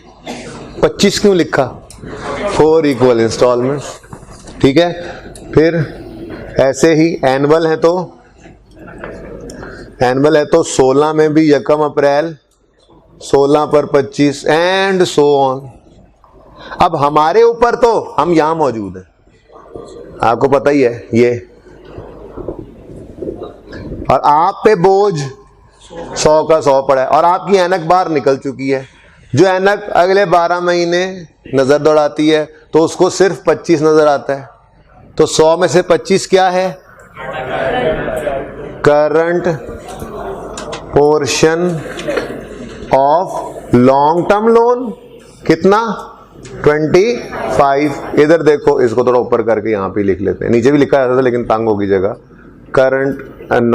25 क्यों लिखा, 4 इक्वल इंस्टॉलमेंट्स, ठीक है। फिर ऐसे ही एनुअल है तो 16 में भी 1 अप्रैल, 16 पर 25 एंड सो ऑन। अब हमारे ऊपर तो हम यहां मौजूद हैं, आपको पता ही है ये, और आप पे बोझ 100 का 100 पड़ा है, और आपकी ऐनक बाहर निकल चुकी है। जो ऐनक अगले 12 महीने नजर दौड़ाती है तो उसको सिर्फ 25 नजर आता है। तो 100 में से 25 क्या है, current portion of long term loan, कितना 25। इधर देखो, इसको थोड़ा ऊपर करके यहां पे लिख लेते हैं, नीचे भी लिखा जाता था लेकिन तंग होगी जगह। Current and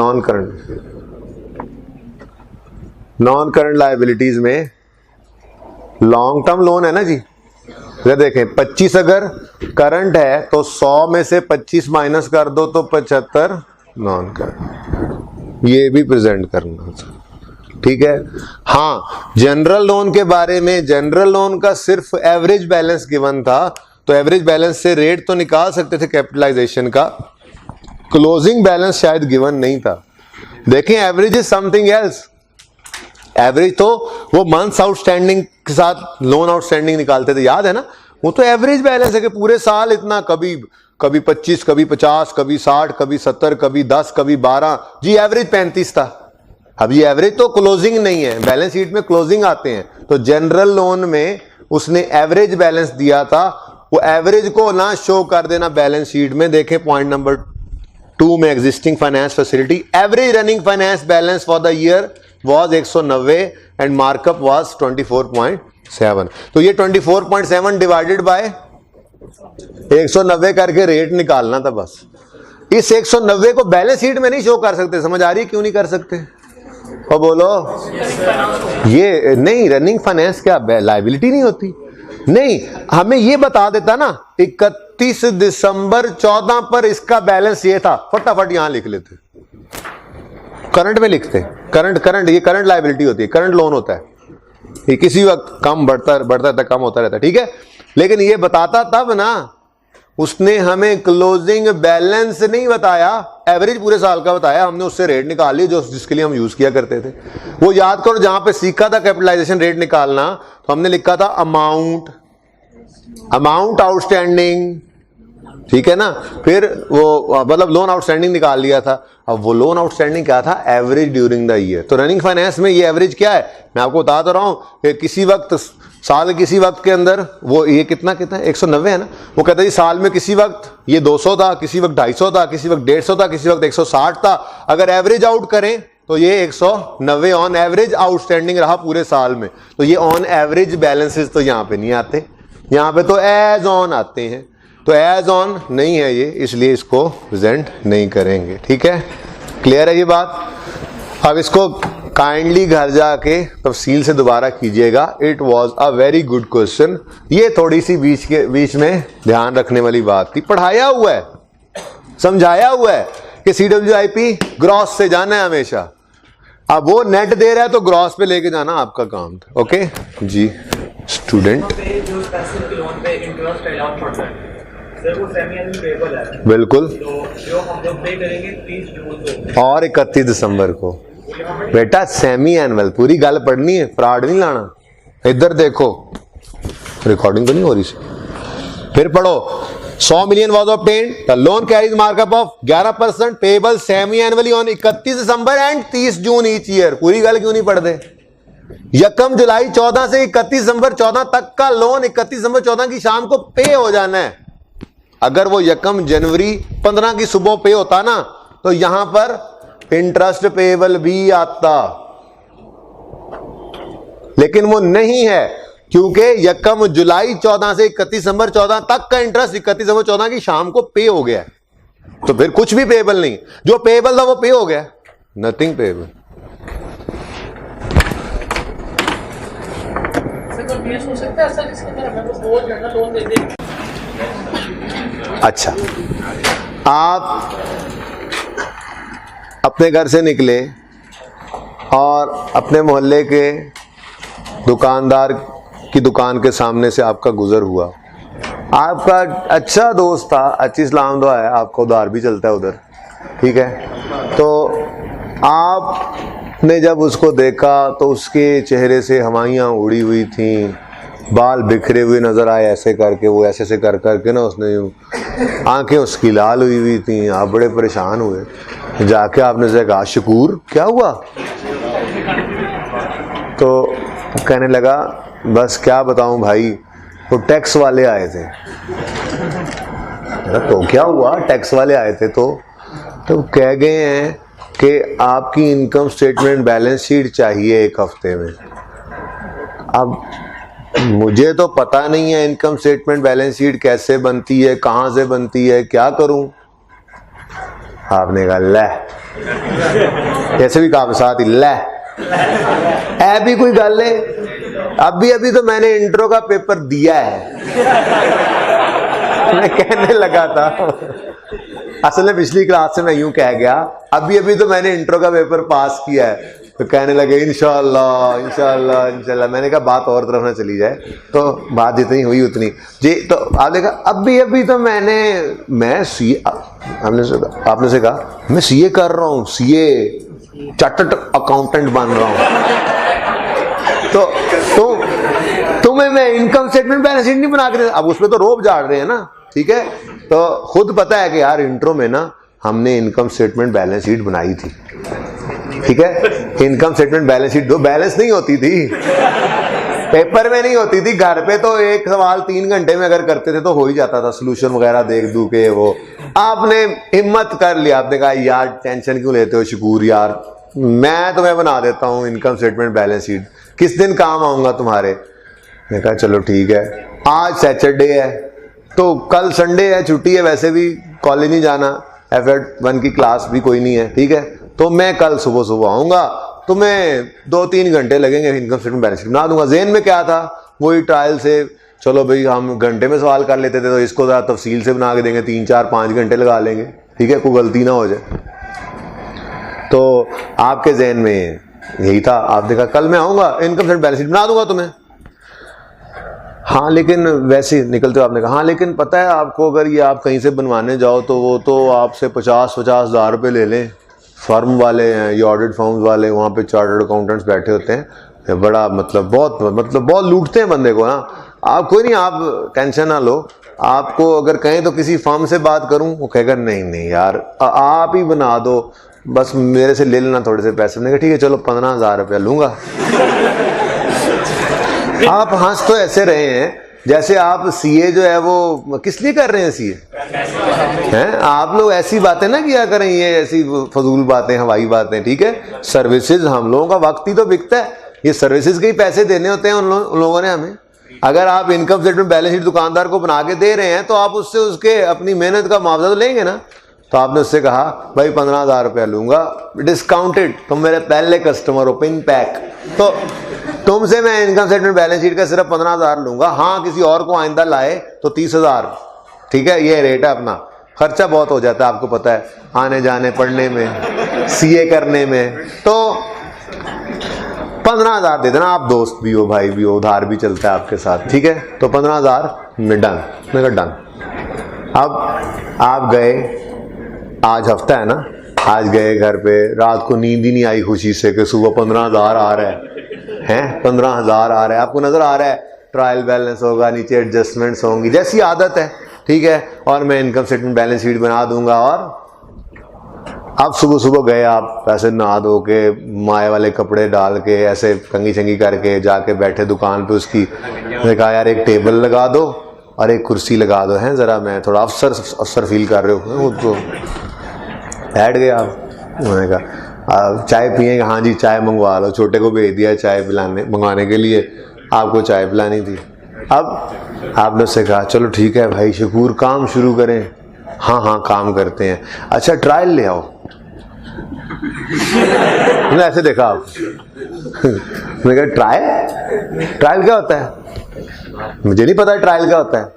non current liabilities में लॉन्ग टर्म लोन है ना जी। इधर देखें 25 अगर करंट है तो 100 में से 25 माइनस कर दो तो 75 नॉन करंट, ये भी प्रेजेंट करना, ठीक है। हाँ, जनरल लोन के बारे में, जनरल लोन का सिर्फ एवरेज बैलेंस गिवन था, तो एवरेज बैलेंस से रेट तो निकाल सकते थे कैपिटलाइजेशन का, क्लोजिंग बैलेंस शायद गिवन नहीं था। देखें average is something else, average तो वो मंथ्स आउटस्टैंडिंग के साथ लोन आउटस्टैंडिंग निकालते थे, याद है ना। वो तो एवरेज बैलेंस है कि पूरे साल इतना, कभी 25, कभी 50, कभी 60, कभी 70, कभी 10, कभी 12, जी एवरेज 35 था। अब ये एवरेज तो क्लोजिंग नहीं है, बैलेंस शीट में क्लोजिंग आते हैं। तो जनरल लोन में उसने एवरेज बैलेंस दिया था, वो एवरेज को ना शो कर देना बैलेंस शीट में। देखें पॉइंट नंबर 2 में, existing finance facility, average running finance balance for the year was 190 and markup was 24.7। तो ये 24.7 डिवाइडेड बाय 190 करके रेट निकालना था बस। इस 190 को बैलेंस शीट में नहीं शो कर सकते, समझ आ रही क्यों नहीं कर सकते, और बोलो ये नहीं, रनिंग फाइनेंस क्या लायबिलिटी नहीं होती, नहीं, हमें ये बता देता ना 31 दिसंबर 14 पर इसका बैलेंस ये था, फटाफट यहां लिख लेते, करंट में लिखते, करंट ये करंट लायबिलिटी होती है, करंट लोन होता है, ये किसी वक्त कम बढ़ता रहता, कम होता रहता है, ठीक है। लेकिन ये बताता तब ना, उसने हमें क्लोजिंग बैलेंस नहीं बताया, एवरेज पूरे साल का बताया, हमने उससे रेट निकाल ली जो जिसके लिए हम यूज किया करते थे। वो याद करो, जहां पे सीखा था कैपिटलाइजेशन रेट निकालना, तो हमने लिखा था अमाउंट आउटस्टैंडिंग, ठीक है ना। फिर वो मतलब लोन आउटस्टैंडिंग निकाल लिया था। अब वो लोन आउटस्टैंडिंग क्या था, एवरेज ड्यूरिंग द ईयर। तो रनिंग फाइनेंस में ये एवरेज क्या है, मैं आपको बता तो रहा हूं कि किसी वक्त साल किसी वक्त के अंदर वो ये कितना 190 है ना, वो कहता है साल में किसी वक्त ये 200 था, किसी वक्त 250 था, किसी वक्त 150 था, किसी वक्त 160 था। अगर एवरेज आउट करें तो ये 190 ऑन एवरेज आउटस्टैंडिंग रहा पूरे साल में। तो ये ऑन एवरेज बैलेंसेस तो यहाँ पे नहीं आते, यहाँ पे तो एज ऑन आते हैं। तो एज ऑन नहीं है ये, इसलिए इसको प्रेजेंट नहीं करेंगे, ठीक है। क्लियर है ये बात। अब इसको काइंडली घर जाके तफसील से दोबारा कीजिएगा। It was a very good question. ये थोड़ी सी बीच में ध्यान रखने वाली बात थी। पढ़ाया हुआ है, समझाया हुआ है कि CWIP ग्रॉस से जाना है हमेशा। अब वो नेट दे रहा है तो ग्रॉस पे लेके जाना आपका काम था। ओके जी स्टूडेंट, बिल्कुल, तो जो हम लोग पे करेंगे 30 जून को और 31 दिसंबर को। बेटा सेमी एनुअल, पूरी गल पढ़नी है, फ्रॉड नहीं लाना। इधर देखो, रिकॉर्डिंग तो नहीं हो रही सी, फिर पढ़ो। 100 million was obtained, the loan carries markup of 11% payable semi annually on 31 December and 30 June each year. पूरी गल क्यों नहीं पढ़ दे, यकम जुलाई 14 से 31 दिसंबर 14 तक का लोन 31 दिसंबर 14 की शाम को पे हो जाना है। अगर वो यकम जनवरी 15 की सुबह पे होता ना तो यहां पर इंटरेस्ट पेएबल भी आता, लेकिन वो नहीं है क्योंकि यकम जुलाई 14 से 31 दिसंबर 14 तक का इंटरेस्ट 31 दिसंबर 14 की शाम को पे हो गया, तो फिर कुछ भी पेएबल नहीं, जो पेएबल था वो पे हो गया, नथिंग पेएबल। हो सकता है सर इसके अंदर हमें बहुत ज्यादा लोन दे दे। अच्छा, आप अपने घर से निकले और अपने मोहल्ले के दुकानदार की दुकान के सामने से आपका गुजर हुआ, आपका अच्छा दोस्त था, अच्छी सलाम दुआ है, आपका उधार भी चलता है उधर, ठीक है, तो आपने जब उसको देखा तो उसके चेहरे से हवाइयाँ उड़ी हुई थीं, बाल बिखरे हुए नजर आए, ऐसे करके वो ऐसे ऐसे कर करके ना उसने यूं, आंखें उसकी लाल हुई हुई थी, आप बड़े परेशान हुए, जाके आपने से कहा शकूर क्या हुआ? तो कहने लगा बस क्या बताऊं भाई, वो टैक्स वाले आए थे। तो क्या हुआ? टैक्स वाले आए थे तो कह गए हैं कि आपकी इनकम स्टेटमेंट बैलेंस शीट चाहिए 1 हफ्ते में। अब मुझे तो पता नहीं है इनकम स्टेटमेंट बैलेंस शीट कैसे बनती है, कहाँ से बनती है, क्या करूं? आपने कहा ले, जैसे भी कहा साथ ही ले, ऐ भी कोई गल है, अभी तो मैंने इंट्रो का पेपर दिया है। मैं कहने लगा था, असल में पिछली क्लास से मैं यूं कह गया, अभी तो मैंने इंट्रो का पेपर पास किया है, तो कहने लगे इंशाल्लाह इंशाल्लाह इंशाल्लाह। मैंने कहा बात और तरफ ना चली जाए, तो बात जितनी हुई उतनी जी। तो आपने कहा अभी तो मैं सीए, आपने से कहा मैं सीए कर रहा हूँ, सीए चार्टर्ड अकाउंटेंट बन रहा हूँ, तो तुम्हें मैं इनकम स्टेटमेंट बैलेंस शीट नहीं बना के, अब उसमें तो रोब झाड़ रहे हैं ना, ठीक है, तो खुद पता है कि यार इंट्रो में ना हमने इनकम स्टेटमेंट बैलेंस शीट बनाई थी, ठीक है, इनकम स्टेटमेंट बैलेंस शीट दो बैलेंस नहीं होती थी, पेपर में नहीं होती थी, घर पे तो एक सवाल 3 घंटे में अगर करते थे तो हो ही जाता था, सोल्यूशन वगैरह देख दू के वो। आपने हिम्मत कर लिया, आपने कहा यार टेंशन क्यों लेते हो शकूर, यार मैं तुम्हें बना देता हूँ इनकम स्टेटमेंट बैलेंस शीट, किस दिन काम आऊंगा तुम्हारे? मैंने कहा चलो ठीक है, आज सैटरडे है तो कल संडे है, छुट्टी है, वैसे भी कॉलेज नहीं जाना, F1 की क्लास भी कोई नहीं है, ठीक है, तो मैं कल सुबह आऊंगा, तुम्हें 2-3 घंटे लगेंगे, इनकम स्टेटमेंट बैलेंस शीट बना दूंगा। ज़हन में क्या था, वही ट्रायल से, चलो भाई हम घंटे में सवाल कर लेते थे, तो इसको ज़रा तफसील से बना के देंगे, 3-4-5 घंटे लगा लेंगे, ठीक है, कोई गलती ना हो जाए। तो आपके जहन में यही था, आपने कहा कल मैं आऊंगा, इनकम स्टेटमेंट बैलेंस शीट बना दूंगा तुम्हें। हाँ लेकिन वैसे निकलते हो आपने कहा, हाँ लेकिन पता है आपको, अगर ये आप कहीं से बनवाने जाओ तो वो तो आपसे 50-50 हज़ार रुपये ले लें, फर्म वाले हैं, ये ऑडिट फर्म्स वाले, वहाँ पे चार्टर्ड अकाउंटेंट्स बैठे होते हैं, बड़ा बहुत लूटते हैं बंदे को ना। आप कोई नहीं, आप टेंशन ना लो, आपको अगर कहें तो किसी फर्म से बात करूं, वो कहेगा नहीं यार आप ही बना दो, बस मेरे से ले लेना थोड़े से पैसे। मैंने कहा ठीक है चलो 15,000 रुपया लूंगा। आप हंस तो ऐसे रहे हैं जैसे आप सीए जो है वो किस लिए कर रहे हैं, सीए हैं आप लोग, ऐसी बातें ना किया करें, ये ऐसी फजूल बातें, हवाई बातें, ठीक है। सर्विसेज, हम लोगों का वक्त ही तो बिकता है, ये सर्विसेज के ही पैसे देने होते हैं उन लोगों ने हमें। अगर आप इनकम स्टेटमेंट बैलेंस शीट दुकानदार को बना के दे रहे हैं तो आप उससे उसके अपनी मेहनत का मुआवजा तो लेंगे ना। तो आपने उससे कहा भाई 15,000 रुपया लूंगा डिस्काउंटेड, तुम मेरे पहले कस्टमर हो, पिन पैक, तो तुमसे मैं इनकम स्टेटमेंट बैलेंस शीट का सिर्फ 15,000 लूंगा, हाँ किसी और को आइंदा लाए तो 30,000, ठीक है, ये रेट है अपना। खर्चा बहुत हो जाता है आपको पता है, आने जाने, पढ़ने में, सीए करने में, तो 15,000 दे देना, आप दोस्त भी हो, भाई भी हो, उधार भी चलता है आपके साथ, ठीक है, तो 15,000 में डन। मैं कहा डन। अब आप गए, आज हफ्ता है ना, आज गए घर पे, रात को नींद ही नहीं आई खुशी से कि सुबह 15,000 आ रहा है 15,000 आ रहा है, आपको नजर आ रहा है ट्रायल बैलेंस होगा, नीचे एडजस्टमेंट्स होंगी, जैसी आदत है, ठीक है, और मैं इनकम स्टेटमेंट बैलेंस शीट बना दूंगा और अब सुबह सुबह गए आप, ऐसे नहा धो के माए वाले कपड़े डाल के ऐसे कंगी चंगी करके जाके बैठे दुकान पे उसकी। मैंने कहा यार एक टेबल लगा दो और एक कुर्सी लगा दो, हैं ज़रा मैं थोड़ा अफसर फील कर रहे हो। तो बैठ गए आप। मैंने कहा चाय पिएंगे? हाँ जी चाय मंगवा लो। छोटे को भेज दिया चाय मंगवाने के लिए, आपको चाय पिलानी थी। अब आपने उससे कहा चलो ठीक है भाई शकूर काम शुरू करें। हाँ हाँ काम करते हैं। अच्छा ट्रायल ले आओ। मैंने ऐसे देखा आप। मैंने कहा ट्रायल क्या होता है? मुझे नहीं पता ट्रायल क्या होता है।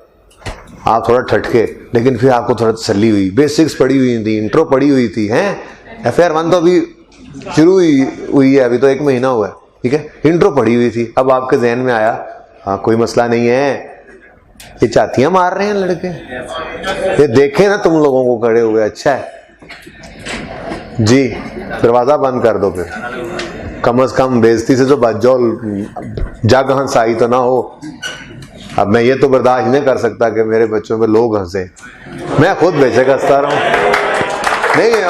आप थोड़ा ठटके, लेकिन फिर आपको थोड़ा तसल्ली हुई। बेसिक्स पढ़ी हुई थी, इंट्रो पढ़ी हुई थी, हैं FR 1 तो अभी शुरू हुई है, अभी तो 1 महीना हुआ है, ठीक है। इंट्रो पढ़ी हुई थी। अब आपके जहन में आया हाँ कोई मसला नहीं है, ये चातियां मार रहे हैं लड़के, ये देखे ना तुम लोगों को खड़े हुए, अच्छा है जी दरवाजा बंद कर दो। फिर कम से कम बेइज्जती से तो बच जाओ, जग हंसाई तो ना हो। अब मैं ये तो बर्दाश्त नहीं कर सकता कि मेरे बच्चों पे लोग हंसे। मैं खुद बेशक हंसता रहा हूं। नहीं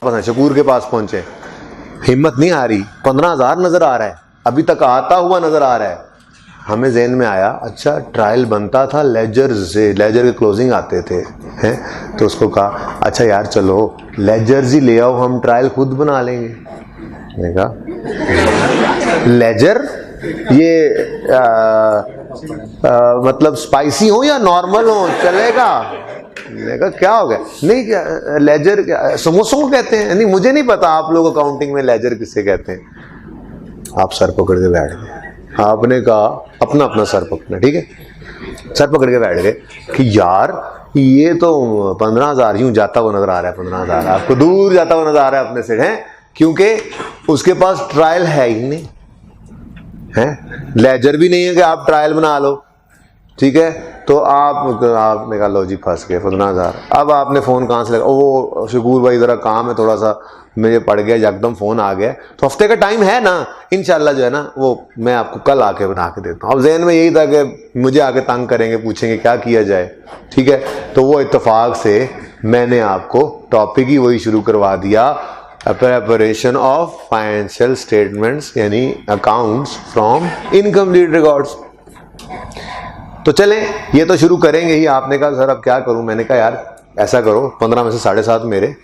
ओह शकूर के पास पहुंचे, हिम्मत नहीं आ रही। 15,000 नजर आ रहा है, अभी तक आता हुआ नजर आ रहा है। हमें जहन में आया अच्छा ट्रायल बनता था लेजर से, लेजर के क्लोजिंग आते थे, हैं। तो उसको कहा अच्छा यार चलो लेजर्स ही ले आओ, हम ट्रायल खुद बना लेंगे। मैंने कहा लेजर ये मतलब स्पाइसी हो या नॉर्मल हो चलेगा? मैंने कहा क्या हो गया? नहीं क्या लेजर क्या समोसों को कहते हैं? नहीं मुझे नहीं पता आप लोग अकाउंटिंग में लेजर किससे कहते हैं। आप सर पकड़ के बैठ गए। आपने कहा अपना अपना सर पकड़ना, ठीक है। सर पकड़ के बैठ गए कि यार ये तो 15,000 यूं जाता हुआ नजर आ रहा है। 15,000 आपको दूर जाता हुआ नजर आ रहा है अपने से, हैं क्योंकि उसके पास ट्रायल है ही नहीं, है लेजर भी नहीं है कि आप ट्रायल बना लो, ठीक है। तो आपने कहा लो जी फंस गए 15,000। अब आपने फ़ोन कहाँ से लगा? वो शकूर भाई ज़रा काम है थोड़ा सा, मुझे पड़ गया एकदम फ़ोन आ गया। तो हफ्ते का टाइम है ना, इंशाल्लाह जो है ना वो मैं आपको कल आके बना के देता हूँ। अब जहन में यही था कि मुझे आके तंग करेंगे, पूछेंगे क्या किया जाए, ठीक है। तो वो इत्तेफाक से मैंने आपको टॉपिक ही वही शुरू करवा दिया, प्रिपरेशन ऑफ फाइनेंशियल स्टेटमेंट्स यानी अकाउंट्स फ्रॉम इनकम्प्लीट रिकॉर्ड्स। तो चलें ये तो शुरू करेंगे ही। आपने कहा सर अब क्या करूं? मैंने कहा यार ऐसा करो 15 में से 7.5 मेरे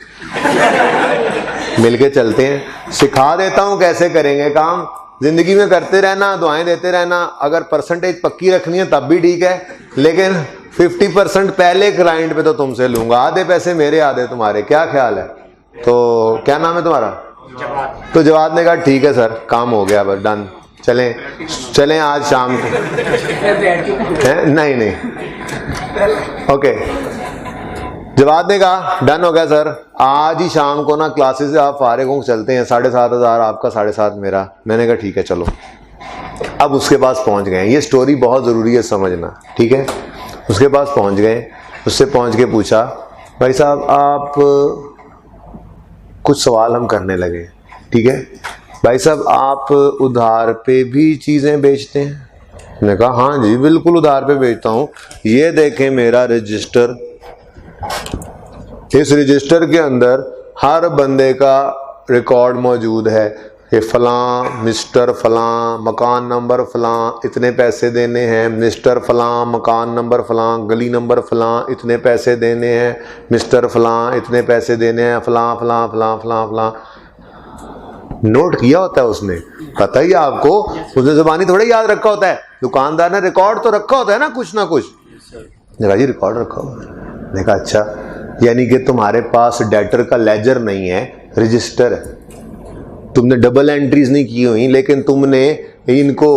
मिलके चलते हैं, सिखा देता हूं कैसे करेंगे काम। जिंदगी में करते रहना, दुआएं देते रहना। अगर परसेंटेज पक्की रखनी है तब भी ठीक है, लेकिन 50% पहले क्लाइंट पे तो तुमसे लूंगा, आधे पैसे मेरे आधे तुम्हारे, क्या ख्याल है? तो क्या नाम है तुम्हारा? तो जवाब ने कहा ठीक है सर काम हो गया, बस डन, चलें आज शाम को है? नहीं ओके। जवाब ने कहा डन हो गया सर, आज ही शाम को ना क्लासेस से आप फारिग हो चलते हैं, 7,500 आपका 7,500 मेरा। मैंने कहा ठीक है चलो। अब उसके पास पहुंच गए, ये स्टोरी बहुत ज़रूरी है समझना, ठीक है। उसके पास पहुंच गए, उससे पहुंच के पूछा भाई साहब आप कुछ सवाल हम करने लगे, ठीक है। भाई साहब आप उधार पे भी चीज़ें बेचते हैं? मैंने कहा हाँ जी बिल्कुल उधार पे बेचता हूँ। ये देखें मेरा रजिस्टर, इस रजिस्टर के अंदर हर बंदे का रिकॉर्ड मौजूद है। ये फलां मिस्टर फलां मकान नंबर फलां इतने पैसे देने हैं, मिस्टर फलां मकान नंबर फलां गली नंबर फलां इतने पैसे देने हैं, मिस्टर फलां इतने पैसे देने हैं, फलां फलां फलां फलां फलां। नोट किया होता है उसने, पता ही आपको, उसने ज़बानी थोड़ा याद रखा होता है। दुकानदार ने रिकॉर्ड तो रखा होता है ना कुछ ना कुछ। देखा जी रिकॉर्ड रखा हुआ है। देखा अच्छा यानी कि तुम्हारे पास डेटर का लेजर नहीं है, रजिस्टर है। तुमने डबल एंट्रीज नहीं की हुई, लेकिन तुमने इनको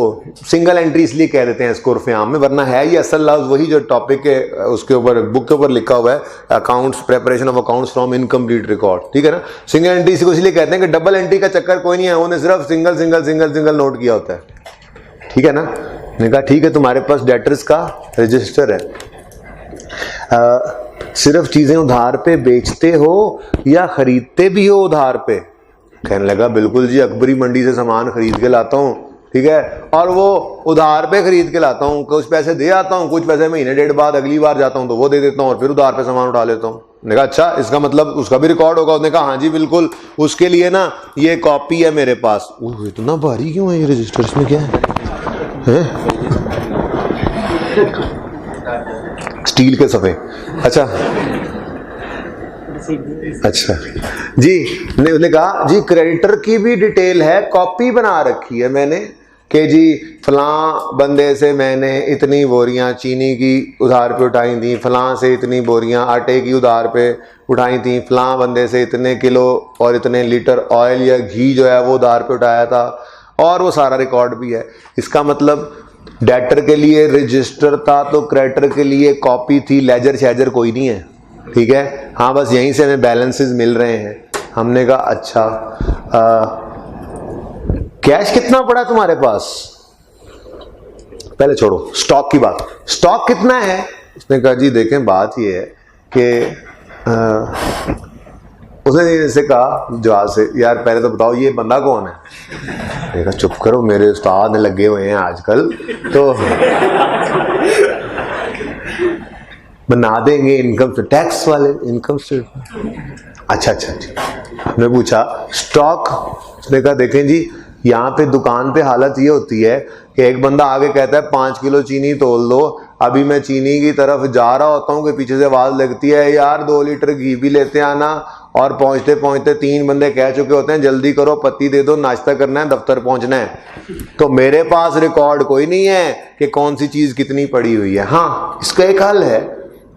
सिंगल एंट्री इसलिए कह देते हैं इसको उर्फ़े आम में, वरना है ये असल लफ्ज़ वही जो टॉपिक है उसके ऊपर बुक के ऊपर लिखा हुआ है, accounts preparation of accounts from incomplete record, ठीक है ना। सिंगल एंट्री को इसलिए कहते हैं कि डबल एंट्री का चक्कर कोई नहीं है, उन्होंने सिर्फ single single single single note किया होता है, ठीक है ना। मैंने कहा ठीक है तुम्हारे पास डेटर्स का रजिस्टर है, सिर्फ चीज़ें उधार पे बेचते हो या खरीदते भी हो उधार पे? कहने लगा बिल्कुल जी, अकबरी मंडी से सामान खरीद के लाता हूँ, ठीक है, और वो उधार पे खरीद के लाता हूँ, कुछ पैसे दे आता हूँ, कुछ पैसे महीने डेढ़ बाद अगली बार जाता हूँ तो वो दे देता हूँ और फिर उधार पे सामान उठा लेता हूँ। मैंने कहा अच्छा, इसका मतलब उसका भी रिकॉर्ड होगा? उसने कहा हाँ जी बिल्कुल, उसके लिए ना ये कॉपी है मेरे पास। ओह इतना भारी क्यों है ये रजिस्टर, इसमें क्या है? स्टील के सफे। अच्छा अच्छा जी, उसने कहा जी क्रेडिटर की भी डिटेल है, कॉपी बना रखी है मैंने कि जी फलां बंदे से मैंने इतनी बोरियां चीनी की उधार पे उठाई थी, फलां से इतनी बोरियां आटे की उधार पे उठाई थी, फलां बंदे से इतने किलो और इतने लीटर ऑयल या घी जो है वो उधार पे उठाया था, और वो सारा रिकॉर्ड भी है। इसका मतलब डेटर के लिए रजिस्टर था तो क्रेडिटर के लिए कॉपी थी, लेजर शैजर कोई नहीं है, ठीक है। हाँ बस यहीं से हमें बैलेंसेस मिल रहे हैं। हमने कहा अच्छा कैश कितना पड़ा तुम्हारे पास? पहले छोड़ो स्टॉक की बात, स्टॉक कितना है? उसने कहा जी देखें बात ये है कि उसने जैसे कहा जवाब से, यार पहले तो बताओ ये बंदा कौन है? मैंने कहा चुप करो, मेरे उस्ताद लगे हुए हैं आजकल तो बना देंगे इनकम से, टैक्स वाले इनकम स्टेटमेंट। अच्छा अच्छा अच्छा, मैं पूछा स्टॉक? उसने कहा देखें जी यहाँ पे दुकान पे हालत ये होती है कि एक बंदा आगे कहता है 5 किलो चीनी तोल दो, अभी मैं चीनी की तरफ जा रहा होता हूँ कि पीछे से आवाज लगती है यार 2 लीटर घी भी लेते आना, और पहुंचते पहुंचते 3 बंदे कह चुके होते हैं जल्दी करो पत्ती दे दो, नाश्ता करना है, दफ्तर पहुंचना है। तो मेरे पास रिकॉर्ड कोई नहीं है कि कौन सी चीज कितनी पड़ी हुई है। हाँ इसका एक हल है,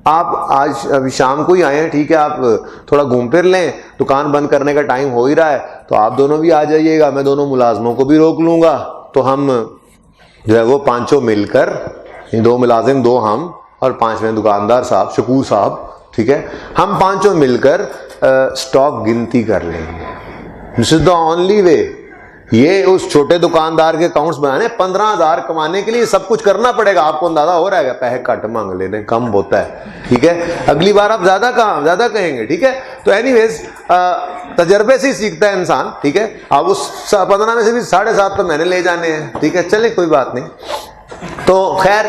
आप आज अभी शाम को ही आए हैं, ठीक है, आप थोड़ा घूम फिर लें, दुकान बंद करने का टाइम हो ही रहा है, तो आप दोनों भी आ जाइएगा, मैं दोनों मुलाजमों को भी रोक लूंगा, तो हम जो है वो पांचों मिलकर, 2 मुलाजिम 2 हम और 5वें दुकानदार साहब शकूर साहब, ठीक है, हम पांचों मिलकर स्टॉक गिनती कर लेंगे। This is the only way. ये उस छोटे दुकानदार के अकाउंट्स बनाने 15,000 कमाने के लिए सब कुछ करना पड़ेगा। आपको अंदाजा हो रहा है, पैसे कट मांग लेने कम होता है, ठीक है, अगली बार आप ज्यादा कहेंगे, ठीक है। तो एनीवेज तजर्बे से ही सीखता है इंसान, ठीक है। अब उस 15 में से भी 7.5 तो मैंने ले जाने हैं, ठीक है, चले कोई बात नहीं। तो खैर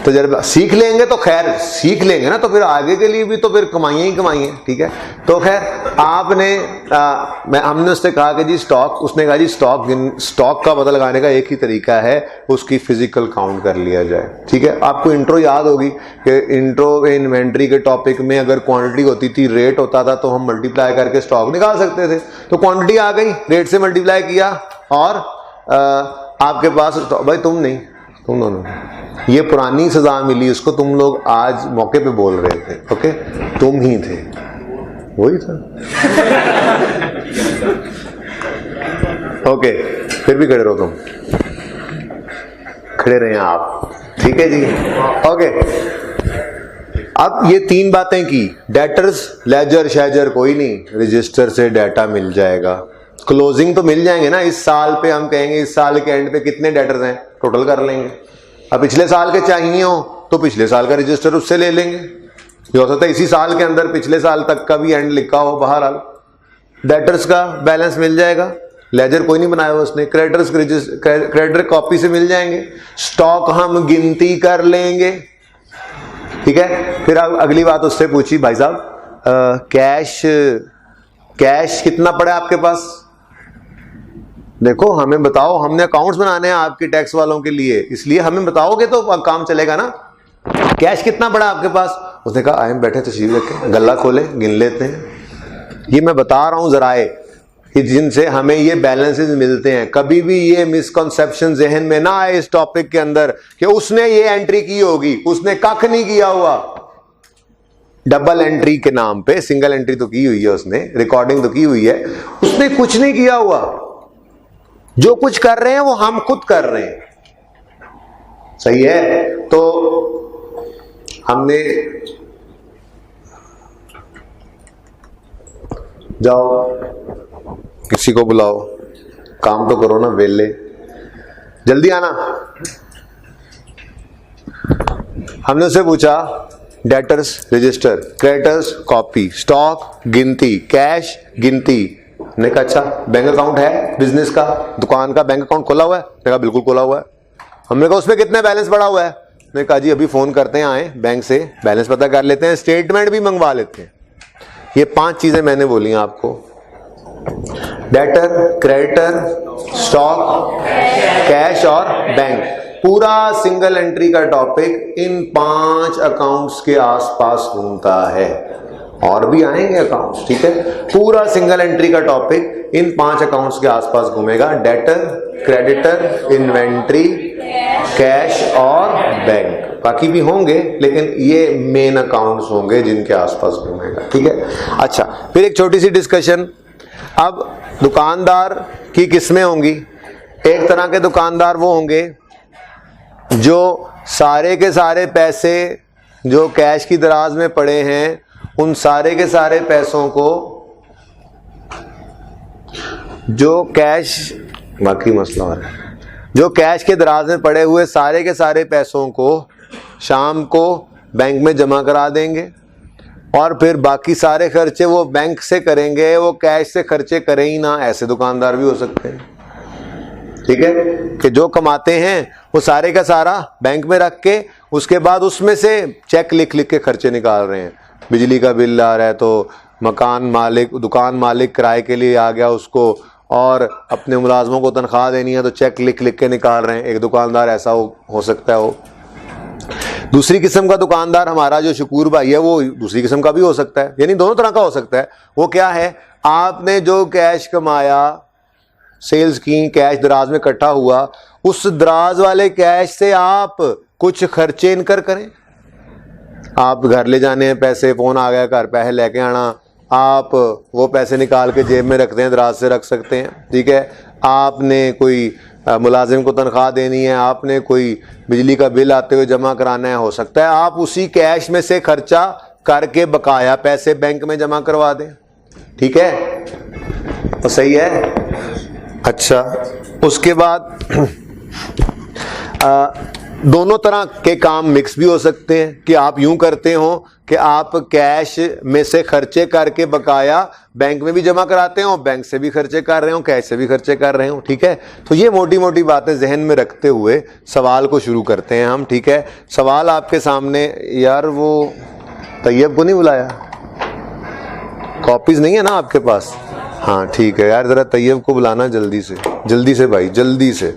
तजर्बा सीख लेंगे तो खैर सीख लेंगे ना, तो फिर आगे के लिए भी तो फिर कमाइए ही कमाइए, ठीक है। तो खैर आपने हमने उससे कहा कि जी स्टॉक, उसने कहा जी स्टॉक का पता लगाने का एक ही तरीका है, उसकी फिजिकल काउंट कर लिया जाए, ठीक है। आपको इंट्रो याद होगी कि इंट्रो इन्वेंट्री के टॉपिक में अगर क्वांटिटी होती थी, रेट होता था, तो हम मल्टीप्लाई करके स्टॉक निकाल सकते थे। तो क्वांटिटी आ गई, रेट से मल्टीप्लाई किया, और आपके पास भाई तुम नहीं, तुम दोनों, ये पुरानी सजा मिली उसको, तुम लोग आज मौके पे बोल रहे थे, ओके, तुम ही थे, वही था। ओके फिर भी खड़े रहो, तुम खड़े रहे आप, ठीक है जी, ओके। अब ये 3 बातें की, डेटर्स लेजर शैजर कोई नहीं, रजिस्टर से डाटा मिल जाएगा, क्लोजिंग तो मिल जाएंगे ना। इस साल पे हम कहेंगे इस साल के एंड पे कितने डेटर्स हैं, टोटल कर लेंगे। अब पिछले साल के चाहिए हो तो पिछले साल का रजिस्टर उससे ले लेंगे, ये हो सकता है इसी साल के अंदर पिछले साल तक का भी एंड लिखा हो, बहरहाल डेटर्स का बैलेंस मिल जाएगा। लेजर कोई नहीं बनाया हुआ उसने, क्रेडिटर कॉपी से मिल जाएंगे, स्टॉक हम गिनती कर लेंगे, ठीक है। फिर अगली बात उससे पूछी, भाई साहब कैश कितना पड़ा है आपके पास? देखो हमें बताओ, हमने अकाउंट्स बनाने हैं आपके टैक्स वालों के लिए, इसलिए हमें बताओगे तो काम चलेगा ना। कैश कितना पड़ा आपके पास? उसने कहा आए बैठे तशरीफ रखें, गल्ला खोले, गिन लेते हैं। ये मैं बता रहा हूं जराए कि जिनसे हमें ये बैलेंसेस मिलते हैं। कभी भी ये मिसकंसेप्शन जहन में ना आए इस टॉपिक के अंदर कि उसने ये एंट्री की होगी, उसने कख नहीं किया हुआ। डबल एंट्री के नाम पे सिंगल एंट्री तो की हुई है उसने, रिकॉर्डिंग तो की हुई है, उसने कुछ नहीं किया हुआ। जो कुछ कर रहे हैं वो हम खुद कर रहे हैं, सही है। तो हमने जाओ किसी को बुलाओ, काम तो करो ना, वेले जल्दी आना। हमने उससे पूछा debtors register, creditors copy, stock गिनती, कैश गिनती। ने कहा अच्छा बैंक अकाउंट है बिजनेस का, दुकान का बैंक अकाउंट खोला हुआ है? ने कहा बिल्कुल खोला हुआ है। हमने कहा उसमें कितना बैलेंस पड़ा हुआ है? ने कहा जी अभी फोन करते हैं, आए बैंक से बैलेंस पता कर लेते हैं, स्टेटमेंट भी मंगवा लेते हैं। ये 5 चीजें मैंने बोली हैं आपको, डेटर, क्रेडिटर, स्टॉक, कैश और बैंक। पूरा सिंगल एंट्री का टॉपिक इन 5 अकाउंट्स के आसपास घूमता है, और भी आएंगे अकाउंट्स, ठीक है। पूरा सिंगल एंट्री का टॉपिक इन 5 अकाउंट्स के आसपास घूमेगा, डेटर, क्रेडिटर, इन्वेंट्री, कैश और बैंक। बाकी भी होंगे लेकिन ये मेन अकाउंट्स होंगे जिनके आसपास घूमेगा, ठीक है। अच्छा, फिर एक छोटी सी डिस्कशन। अब दुकानदार की किस्में होंगी। एक तरह के दुकानदार वो होंगे जो सारे के सारे पैसे जो कैश की दराज में पड़े हैं, उन सारे के सारे पैसों को, जो कैश, बाकी मसला हो रहा है, जो कैश के दराज में पड़े हुए सारे के सारे पैसों को शाम को बैंक में जमा करा देंगे, और फिर बाकी सारे खर्चे वो बैंक से करेंगे, वो कैश से खर्चे करें ही ना। ऐसे दुकानदार भी हो सकते हैं, ठीक है, कि जो कमाते हैं वो सारे का सारा बैंक में रख के उसके बाद उसमें से चेक लिख लिख के खर्चे निकाल रहे हैं। बिजली का बिल आ रहा है तो मकान मालिक, दुकान मालिक किराए के लिए आ गया उसको, और अपने मुलाजमों को तनख्वाह देनी है तो चेक लिख लिख के निकाल रहे हैं। एक दुकानदार ऐसा हो सकता है। वो दूसरी किस्म का दुकानदार हमारा जो शकूर भाई है, वो दूसरी किस्म का भी हो सकता है, यानी दोनों तरह का हो सकता है। वो क्या है, आपने जो कैश कमाया, सेल्स की, कैश दराज में इकट्ठा हुआ, उस दराज वाले कैश से आप कुछ खर्चे इनकर करें। आप घर ले जाने हैं पैसे, फोन आ गया घर पैसे लेके आना, आप वो पैसे निकाल के जेब में रखते हैं, दराज से रख सकते हैं, ठीक है। आपने कोई मुलाजिम को तनख्वाह देनी है, आपने कोई बिजली का बिल आते हुए जमा कराना है, हो सकता है आप उसी कैश में से खर्चा करके बकाया पैसे बैंक में जमा करवा दें, ठीक है, तो सही है। अच्छा, उसके बाद दोनों तरह के काम मिक्स भी हो सकते हैं कि आप यूं करते हो कि आप कैश में से खर्चे करके बकाया बैंक में भी जमा कराते हो, बैंक से भी खर्चे कर रहे हो, कैश से भी खर्चे कर रहे हो, ठीक है। तो ये मोटी मोटी बातें जहन में रखते हुए सवाल को शुरू करते हैं हम, ठीक है। सवाल आपके सामने, यार वो तैयब को नहीं बुलाया, कॉपीज नहीं है ना आपके पास? हाँ ठीक है यार, जरा तैयब को बुलाना जल्दी से भाई, जल्दी से।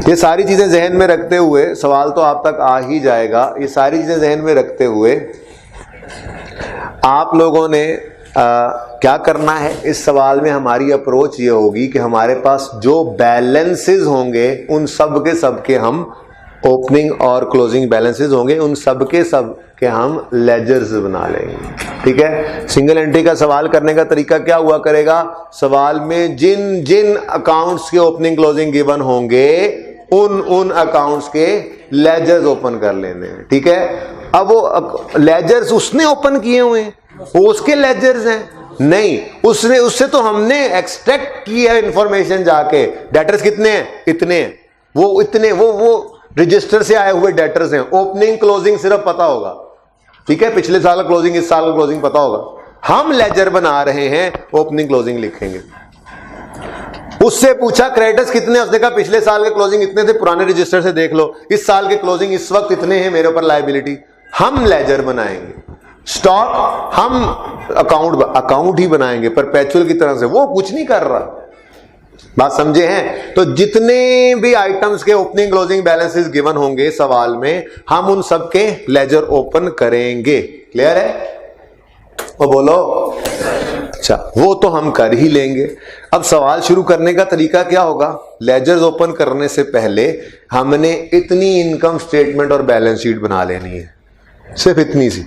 ये सारी चीजें जहन में रखते हुए, सवाल तो आप तक आ ही जाएगा, ये सारी चीजें जहन में रखते हुए आप लोगों ने क्या करना है इस सवाल में, हमारी अप्रोच ये होगी कि हमारे पास जो बैलेंसेस होंगे उन सब के हम ओपनिंग और क्लोजिंग बैलेंसेस होंगे, उन सब के हम लेजर्स बना लेंगे, ठीक है। सिंगल एंट्री का सवाल करने का तरीका क्या हुआ करेगा, सवाल में जिन जिन अकाउंट्स के ओपनिंग क्लोजिंग गिवन होंगे उन अकाउंट्स के लेजर्स ओपन कर लेने हैं, ठीक है। अब वो लेजर्स उसने ओपन किए हुए हैं, वो उसके लेजर्स हैं नहीं, उससे तो हमने एक्सट्रैक्ट की है इंफॉर्मेशन जाके, डेटर्स कितने हैं, इतने हैं, वो इतने, वो रजिस्टर से आए हुए डेटर्स हैं। ओपनिंग क्लोजिंग सिर्फ पता होगा, ठीक है, पिछले साल का क्लोजिंग, इस साल का क्लोजिंग पता होगा। हम लेजर बना रहे हैं, ओपनिंग क्लोजिंग लिखेंगे। उससे पूछा क्रेडिटर्स कितने, उसने कहा पिछले साल के क्लोजिंग इतने थे, पुराने रजिस्टर से देख लो, इस साल के क्लोजिंग इस वक्त इतने हैं, मेरे ऊपर लायबिलिटी। हम लेजर बनाएंगे। स्टॉक हम अकाउंट ही बनाएंगे परपेचुअल की तरह से, वो कुछ नहीं कर रहा, बात समझे हैं। तो जितने भी आइटम्स के ओपनिंग क्लोजिंग बैलेंसेस गिवन होंगे सवाल में, हम उन सब के लेजर ओपन करेंगे। क्लियर है? वो बोलो। अच्छा, वो तो हम कर ही लेंगे। अब सवाल शुरू करने का तरीका क्या होगा, लेजर्स ओपन करने से पहले हमने इतनी इनकम स्टेटमेंट और बैलेंस शीट बना लेनी है, सिर्फ इतनी सी।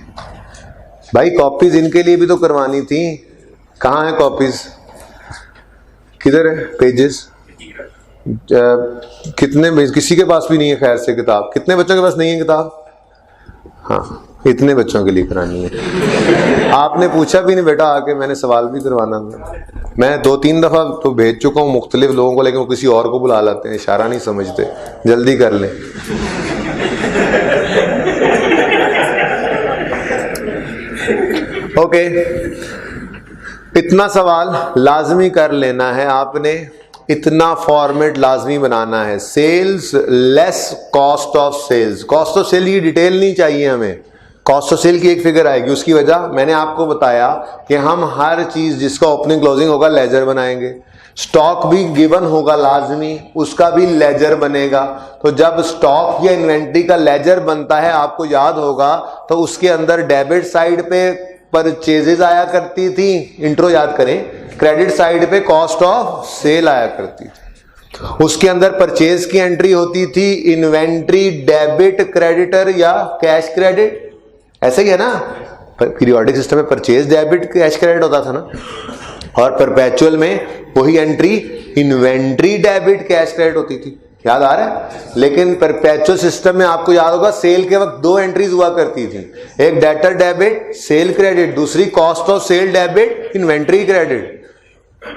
भाई कॉपीज इनके लिए भी तो करवानी थी, कहाँ है कॉपीज, किधर है पेजेस, कितने, किसी के पास भी नहीं है खैर से किताब, कितने बच्चों के पास नहीं है किताब? हाँ, इतने बच्चों के लिए करानी है। आपने पूछा भी नहीं बेटा आके, मैंने सवाल भी करवाना था। मैं 2-3 दफा तो भेज चुका हूँ मुख्तलिफ लोगों को, लेकिन वो किसी और को बुला लाते हैं, इशारा नहीं समझते, जल्दी कर लें। ओके, इतना सवाल लाजमी कर लेना है आपने, इतना फॉर्मेट लाजमी बनाना है। Sales less cost of sales, cost of sale की डिटेल नहीं चाहिए हमें, कॉस्ट ऑफ सेल की एक फिगर आएगी। उसकी वजह मैंने आपको बताया कि हम हर चीज जिसका ओपनिंग क्लोजिंग होगा लेजर बनाएंगे। स्टॉक भी गिवन होगा लाजमी, उसका भी लेजर बनेगा। तो जब स्टॉक या इन्वेंट्री का लेजर बनता है, आपको याद होगा, तो उसके अंदर डेबिट साइड पे परचेजेज आया करती थी, इंट्रो याद करें, क्रेडिट साइड पे कॉस्ट ऑफ सेल आया करती थी। उसके अंदर परचेज की एंट्री होती थी, इन्वेंट्री डेबिट क्रेडिटर या कैश क्रेडिट, ऐसे ही है ना। पीरियोडिक सिस्टम में परचेज डेबिट कैश क्रेडिट होता था ना, और परपेचुअल में वही entry inventory debit cash credit होती थी। याद आ रहा है? लेकिन परपेचुअल सिस्टम में आपको याद होगा सेल के वक्त दो एंट्रीज हुआ करती थी, एक डेटर डेबिट सेल क्रेडिट, दूसरी cost of sale debit inventory credit.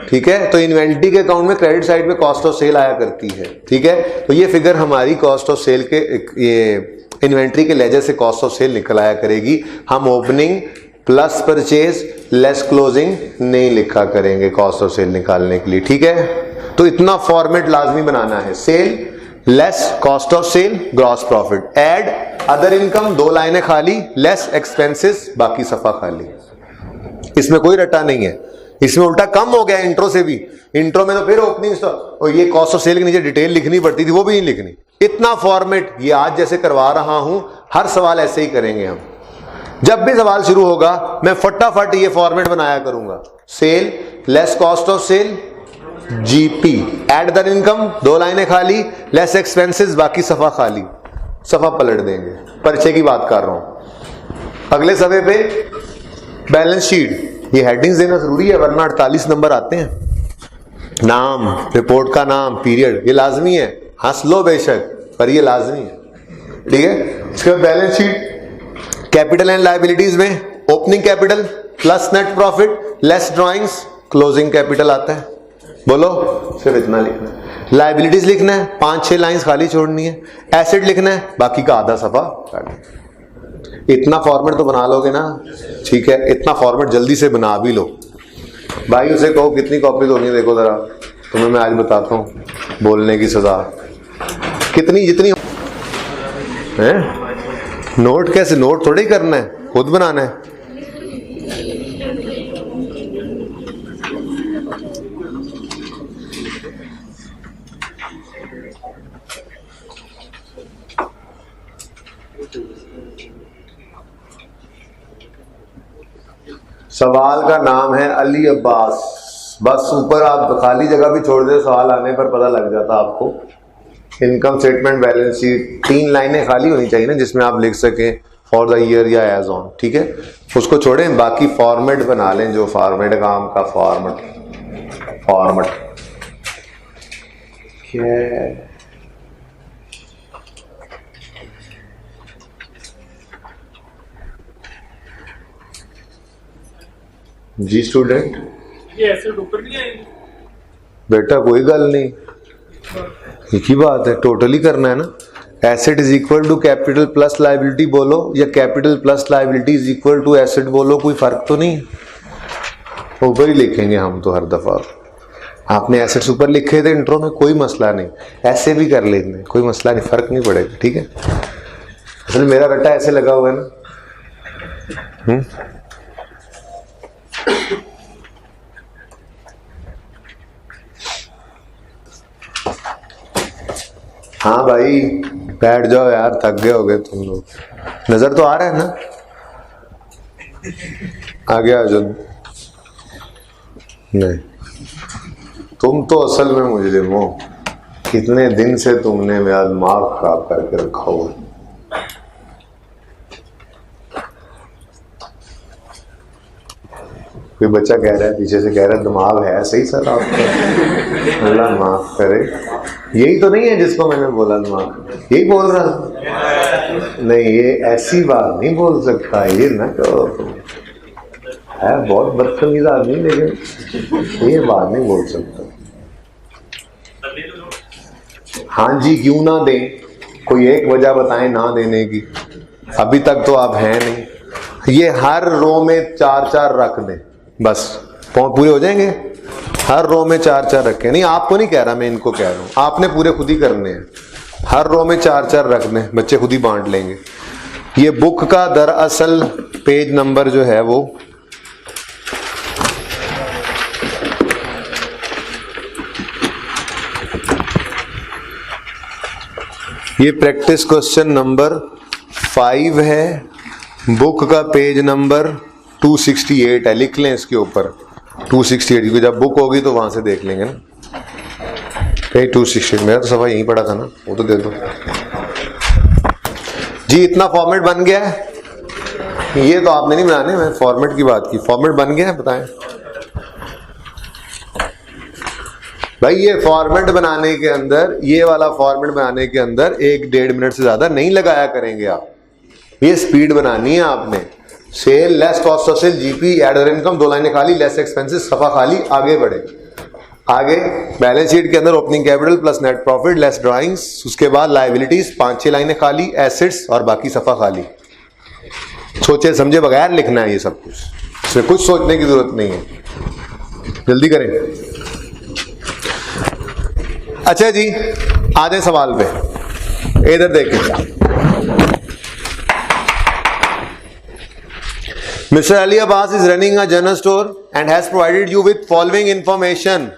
ठीक है, तो इन्वेंट्री के अकाउंट में क्रेडिट साइड पे कॉस्ट ऑफ सेल आया करती है। ठीक है, तो ये फिगर हमारी कॉस्ट ऑफ सेल के, ये इन्वेंट्री के लेजर से कॉस्ट ऑफ सेल निकल आया करेगी। हम opening plus purchase less closing नहीं लिखा करेंगे कॉस्ट ऑफ सेल निकालने के लिए। ठीक है, तो इतना फॉर्मेट लाजमी बनाना है, sale less cost of sale gross profit, add other income, दो लाइनें खाली, लेस एक्सपेंसेस बाकी सफा खाली। इसमें कोई रट्टा नहीं है, इसमें उल्टा कम हो गया इंट्रो से भी। इंट्रो में तो फिर ओपनिंग और ये कॉस्ट ऑफ सेल के नीचे डिटेल लिखनी पड़ती थी, वो भी नहीं लिखनी। इतना फॉर्मेट ये आज जैसे करवा रहा हूं, हर सवाल ऐसे ही करेंगे हम। जब भी सवाल शुरू होगा मैं फटाफट ये फॉर्मेट बनाया करूंगा, sale less cost of sale GP, add other income, दो लाइनें खाली, लेस एक्सपेंसेस बाकी सफा खाली, सफा पलट देंगे। परिचय की बात कर रहा हूं। अगले सफे पे बैलेंस शीट, ये हेडिंग्स देना जरूरी है वरना 48 नंबर आते हैं। नाम, रिपोर्ट का नाम, पीरियड, ये लाजमी है, हंस लो बेशक पर ये लाजमी है। ठीक है, इसके बाद balance sheet, capital and liabilities में opening capital plus net profit less drawings, closing capital आता है। बोलो, सिर्फ इतना लिखना है। लायबिलिटीज लिखना है, 5-6 लाइंस खाली छोड़नी है। एसेट लिखना है, बाकी का आधा सफा काटना। इतना फॉर्मेट तो बना लोगे ना? ठीक है, इतना फॉर्मेट जल्दी से बना भी लो। भाई उसे कहो कितनी कॉपीज होनी है, देखो जरा, तुम्हें मैं आज बताता हूँ बोलने की सजा कितनी, जितनी है। नोट कैसे, नोट थोड़ी करना है, खुद बनाना है। सवाल का नाम है अली अब्बास। बस ऊपर आप खाली जगह भी छोड़ दे, सवाल आने पर पता लग जाता आपको। इनकम स्टेटमेंट, बैलेंस शीट, 3 लाइनें खाली होनी चाहिए ना जिसमें आप लिख सकें फॉर द ईयर या एज ऑन। ठीक है, उसको छोड़ें, बाकी फॉर्मेट बना लें, जो फॉर्मेट काम का फॉर्मेट क्या जी स्टूडेंट, ये ऐसे ऊपर नहीं आएगी बेटा, कोई गल नहीं, एक ही बात है, टोटली करना है ना। Asset is equal to capital plus liability बोलो या capital plus liability is equal to asset बोलो, कोई फर्क तो नहीं। ऊपर ही लिखेंगे हम तो हर दफा। आपने एसेट्स ऊपर लिखे थे इंट्रो में, कोई मसला नहीं, ऐसे भी कर लेंगे, कोई मसला नहीं, फर्क नहीं पड़ेगा। ठीक है, असल मेरा रट्टा ऐसे लगा हुआ है ना। हाँ भाई बैठ जाओ यार, थक गए हो गए तुम लोग। नजर तो आ रहा है ना, आगे आ जाओ। नहीं, तुम तो असल में मुजरिम हो, कितने दिन से तुमने मेरा दिमाग खराब करके रखा हुआ। कोई बच्चा कह रहा है पीछे से, कह रहा है दिमाग है सही सर आपका, अल्लाह माफ करे। यही तो नहीं है जिसको मैंने बोला दिमाग, यही बोल रहा था। नहीं, ये ऐसी बात नहीं बोल सकता, ये ना करो तुम, है बहुत बदतमीज आदमी, लेकिन ये बात नहीं बोल सकता। हाँ जी, क्यों ना दें, कोई एक वजह बताएं ना देने की। अभी तक तो आप हैं नहीं। ये हर रो में 4-4 रख दें, बस पूरे हो जाएंगे। हर रो में 4-4 रखें। नहीं, आपको नहीं कह रहा मैं, इनको कह रहा हूं, आपने पूरे खुद ही करने हैं। हर रो में 4-4 रख दें, बच्चे खुद ही बांट लेंगे। ये बुक का दरअसल पेज नंबर जो है वो ये प्रैक्टिस क्वेश्चन नंबर 5 है, बुक का पेज नंबर 268 है। लिख लें इसके ऊपर 268, क्योंकि जब बुक होगी तो वहां से देख लेंगे ना। 268 मेरा तो सफा यहीं पड़ा था ना, वो तो दे दो जी। इतना फॉर्मेट बन गया है, ये तो आपने नहीं बनाने, मैं फॉर्मेट की बात की। फॉर्मेट बन गया है, बताएं भाई। ये फॉर्मेट बनाने के अंदर, ये वाला फॉर्मेट बनाने के अंदर 1-1.5 मिनट से ज्यादा नहीं लगाया करेंगे आप। ये स्पीड बनानी है आपने। Sale less cost of sale, GP, add other income, 2 लाइनें खाली, लेस एक्सपेंसेस, सफा खाली, आगे बढ़े। आगे बैलेंस शीट के अंदर opening capital plus net profit less drawings, उसके बाद लायबिलिटीज, 5-6 लाइनें खाली, एसेट्स और बाकी सफा खाली। सोचे समझे बगैर लिखना है ये सब कुछ, इसमें कुछ सोचने की जरूरत नहीं है। जल्दी करें। अच्छा जी, आधे सवाल पे इधर देखें। Mr. Ali Abbas is running a general store and has provided you with following information: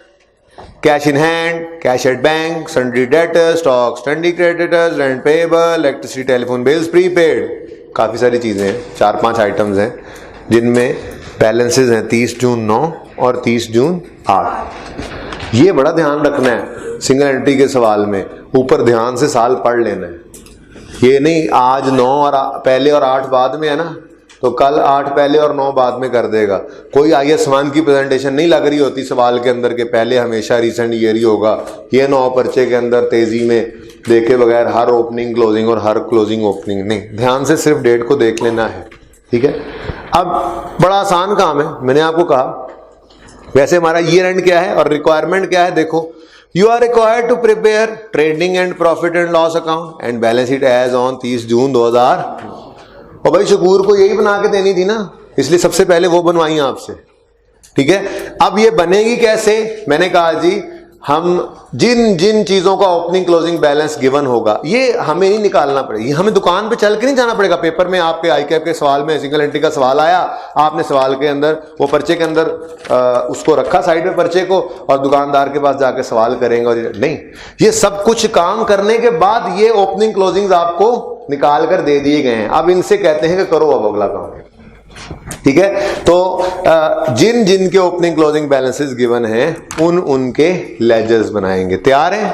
cash in hand, cash at bank, sundry debtors, stocks, sundry creditors, rent payable, electricity, telephone bills, prepaid। काफी सारी चीजें हैं, 4-5 आइटम्स हैं जिनमें बैलेंसेस हैं 30 जून 9 और 30 जून 8। ये बड़ा ध्यान रखना है सिंगल एंट्री के सवाल में, ऊपर ध्यान से साल पढ़ लेना है। ये नहीं आज 9 और पहले और 8 बाद में है ना, तो कल 8 पहले और 9 बाद में कर देगा। कोई IAS 1 की प्रेजेंटेशन नहीं लग रही होती सवाल के अंदर के पहले हमेशा रिसेंट ईयर ही होगा। ये 9 पर्चे के अंदर तेजी में देखे बगैर हर ओपनिंग क्लोजिंग और हर क्लोजिंग ओपनिंग नहीं, ध्यान से सिर्फ डेट को देख लेना है, ठीक है। अब बड़ा आसान काम है, मैंने आपको कहा। वैसे हमारा ईयर एंड क्या है और रिक्वायरमेंट क्या है, देखो। You are required to prepare trading and profit and loss account and balance sheet as on 30 जून 2000। और भाई शकूर को यही बना के देनी थी ना, इसलिए सबसे पहले वो बनवाई आपसे, ठीक है। अब ये बनेगी कैसे, मैंने कहा जी हम जिन जिन चीजों का ओपनिंग क्लोजिंग बैलेंस गिवन होगा ये हमें नहीं निकालना पड़ेगा, ये हमें दुकान पे चल के नहीं जाना पड़ेगा। पेपर में आपके ICAP के सवाल में सिंगल एंट्री का सवाल आया, आपने सवाल के अंदर वो पर्चे के अंदर उसको रखा साइड में पर्चे को, और दुकानदार के पास जाके सवाल करेंगे। और नहीं, ये सब कुछ काम करने के बाद ये ओपनिंग क्लोजिंग आपको निकाल कर दे दिए गए हैं। अब इनसे कहते हैं कि करो अब अगला काम, ठीक है। तो जिन जिन के ओपनिंग क्लोजिंग बैलेंसेस गिवन हैं उनके लेजर्स बनाएंगे। तैयार हैं,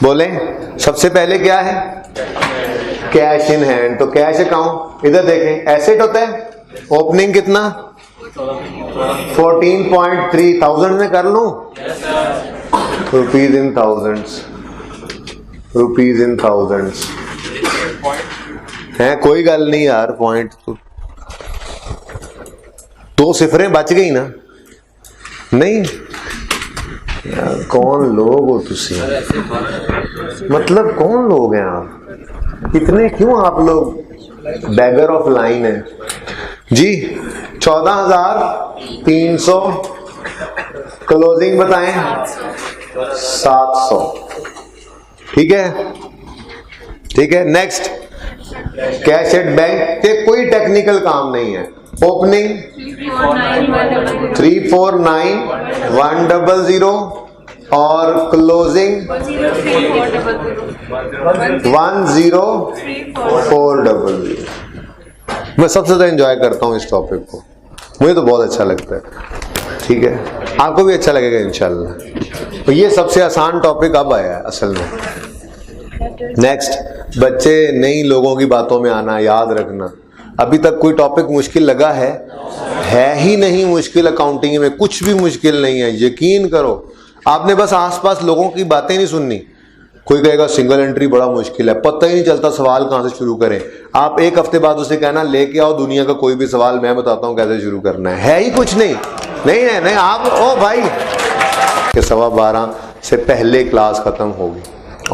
बोलें। सबसे पहले क्या है, कैश इन हैंड। तो कैश अकाउंट इधर देखें, एसेट होता है। ओपनिंग कितना, 14.3 थाउजेंड में कर लूं, rupees in thousands, rupees in thousands है। कोई गल नहीं यार, पॉइंट तो 2 सिफरें बच गई ना। नहीं यार, कौन लोग हो तुसी, मतलब कौन लोग हैं आप, इतने क्यों आप लोग बैगर ऑफ लाइन है जी। 14,300 क्लोजिंग बताएं, 700, ठीक है, ठीक है। नेक्स्ट, कैश एट बैंक के कोई टेक्निकल काम नहीं है। ओपनिंग 349,100 और क्लोजिंग 10400। मैं सबसे ज्यादा एंजॉय करता हूं इस टॉपिक को, मुझे तो बहुत अच्छा लगता है, ठीक है। आपको भी अच्छा लगेगा इंशाल्लाह। तो ये सबसे आसान टॉपिक अब आया है असल में। नेक्स्ट, बच्चे नई लोगों की बातों में आना, याद रखना। अभी तक कोई टॉपिक मुश्किल लगा है ही नहीं। मुश्किल अकाउंटिंग में कुछ भी मुश्किल नहीं है, यकीन करो। आपने बस आसपास लोगों की बातें नहीं सुननी। कोई कहेगा सिंगल एंट्री बड़ा मुश्किल है, पता ही नहीं चलता सवाल कहां से शुरू करें। आप 1 हफ्ते बाद उसे कहना लेके आओ दुनिया का कोई भी सवाल, मैं बताता हूं कैसे शुरू करना है ही कुछ नहीं। नहीं है, नहीं आप ओ भाई कि 12:15 से पहले क्लास खत्म होगी।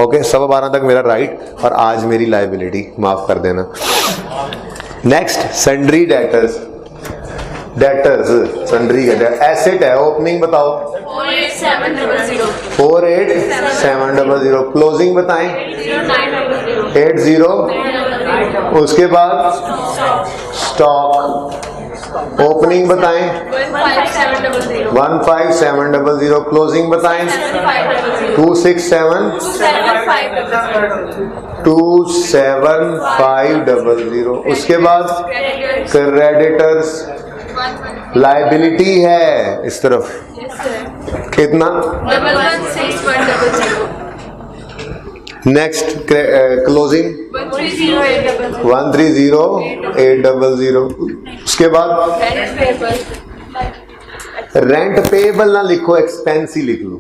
ओके, 12:15 तक मेरा राइट और आज मेरी लायबिलिटी, माफ कर देना। Next, sundry debtors. Debtors sundry asset है। ओपनिंग बताओ 48,700। क्लोजिंग बताएं 80 उसके बाद स्टॉक, ओपनिंग बताएं 15700, क्लोजिंग बताएं 27500। उसके बाद क्रेडिटर्स, लाइबिलिटी है इस तरफ कितना, नेक्स्ट क्लोजिंग 130,800। उसके बाद रेंट पेबल ना लिखो, एक्सपेंस ही लिख लो।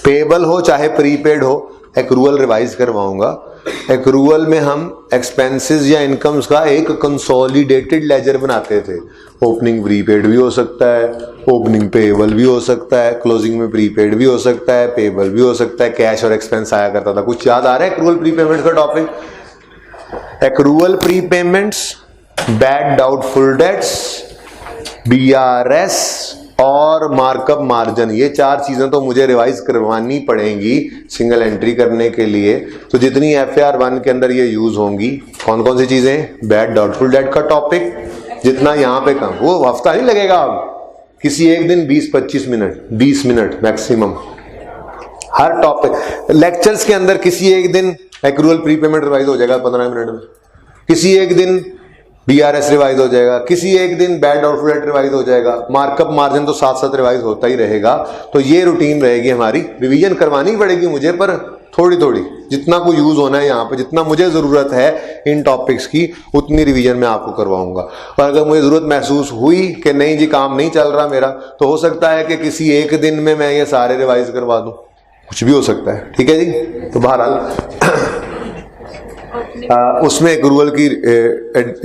पेबल हो चाहे प्रीपेड हो, एक्रूअल रिवाइज करवाऊंगा। एक्रूअल में हम एक्सपेंसेस या इनकम्स का एक कंसोलिडेटेड लेजर बनाते थे। ओपनिंग प्रीपेड भी हो सकता है, ओपनिंग पेबल भी हो सकता है, क्लोजिंग में प्रीपेड भी हो सकता है, पेबल भी हो सकता है, कैश और एक्सपेंस आया करता था। कुछ याद आ रहा है एक्रूअल प्रीपेमेंट का topic? Accrual prepayments, bad doubtful debts, BRS और मार्कअप मार्जिन, ये 4 चीजें तो मुझे रिवाइज करवानी पड़ेंगी सिंगल एंट्री करने के लिए। तो जितनी FAR 1 के अंदर ये यूज होंगी, कौन कौन सी चीजें, बैड डाउटफुल डेट का टॉपिक, जितना यहाँ पे कम, वो हफ्ता नहीं लगेगा। अब किसी एक दिन 20-25 मिनट, 20 मिनट मैक्सिमम हर टॉपिक। लेक्चर्स के अंदर किसी एक दिन एक्रूअल प्रीपेमेंट रिवाइज हो जाएगा 15 मिनट में, किसी एक दिन BRS रिवाइज हो जाएगा, किसी एक दिन बैड डाउटफुल डेट रिवाइज हो जाएगा, मार्कअप मार्जिन तो साथ साथ रिवाइज होता ही रहेगा। तो ये रूटीन रहेगी हमारी, रिवीजन करवानी पड़ेगी मुझे, पर थोड़ी थोड़ी, जितना को यूज होना है यहाँ पे, जितना मुझे जरूरत है इन टॉपिक्स की, उतनी रिवीजन मैं आपको करवाऊंगा। और अगर मुझे जरूरत महसूस हुई कि नहीं जी काम नहीं चल रहा मेरा, तो हो सकता है कि किसी एक दिन में मैं ये सारे रिवाइज करवा दूं, कुछ भी हो सकता है। ठीक है जी। तो बहरहाल उसमें एक्रूअल की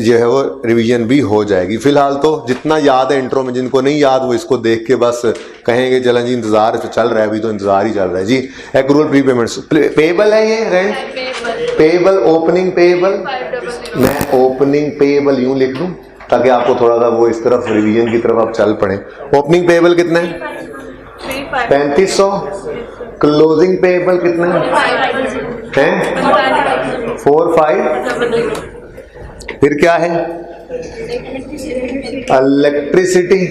जो है वो रिवीजन भी हो जाएगी। फिलहाल तो जितना याद है इंट्रो में, जिनको नहीं याद वो इसको देख के बस कहेंगे चलन जी इंतजार तो चल रहा है, अभी तो इंतजार ही चल रहा है जी। एक्रूअल प्रीपेमेंट्स, पेबल है ये रेंट पेबल, ओपनिंग पेबल, मैं ओपनिंग पेबल यूं लिख लूं ताकि आपको थोड़ा सा वो इस तरफ रिवीजन की तरफ आप चल पड़े। ओपनिंग पेबल कितना है, 3500। क्लोजिंग पेबल कितना है 45। फिर क्या है, इलेक्ट्रिसिटी,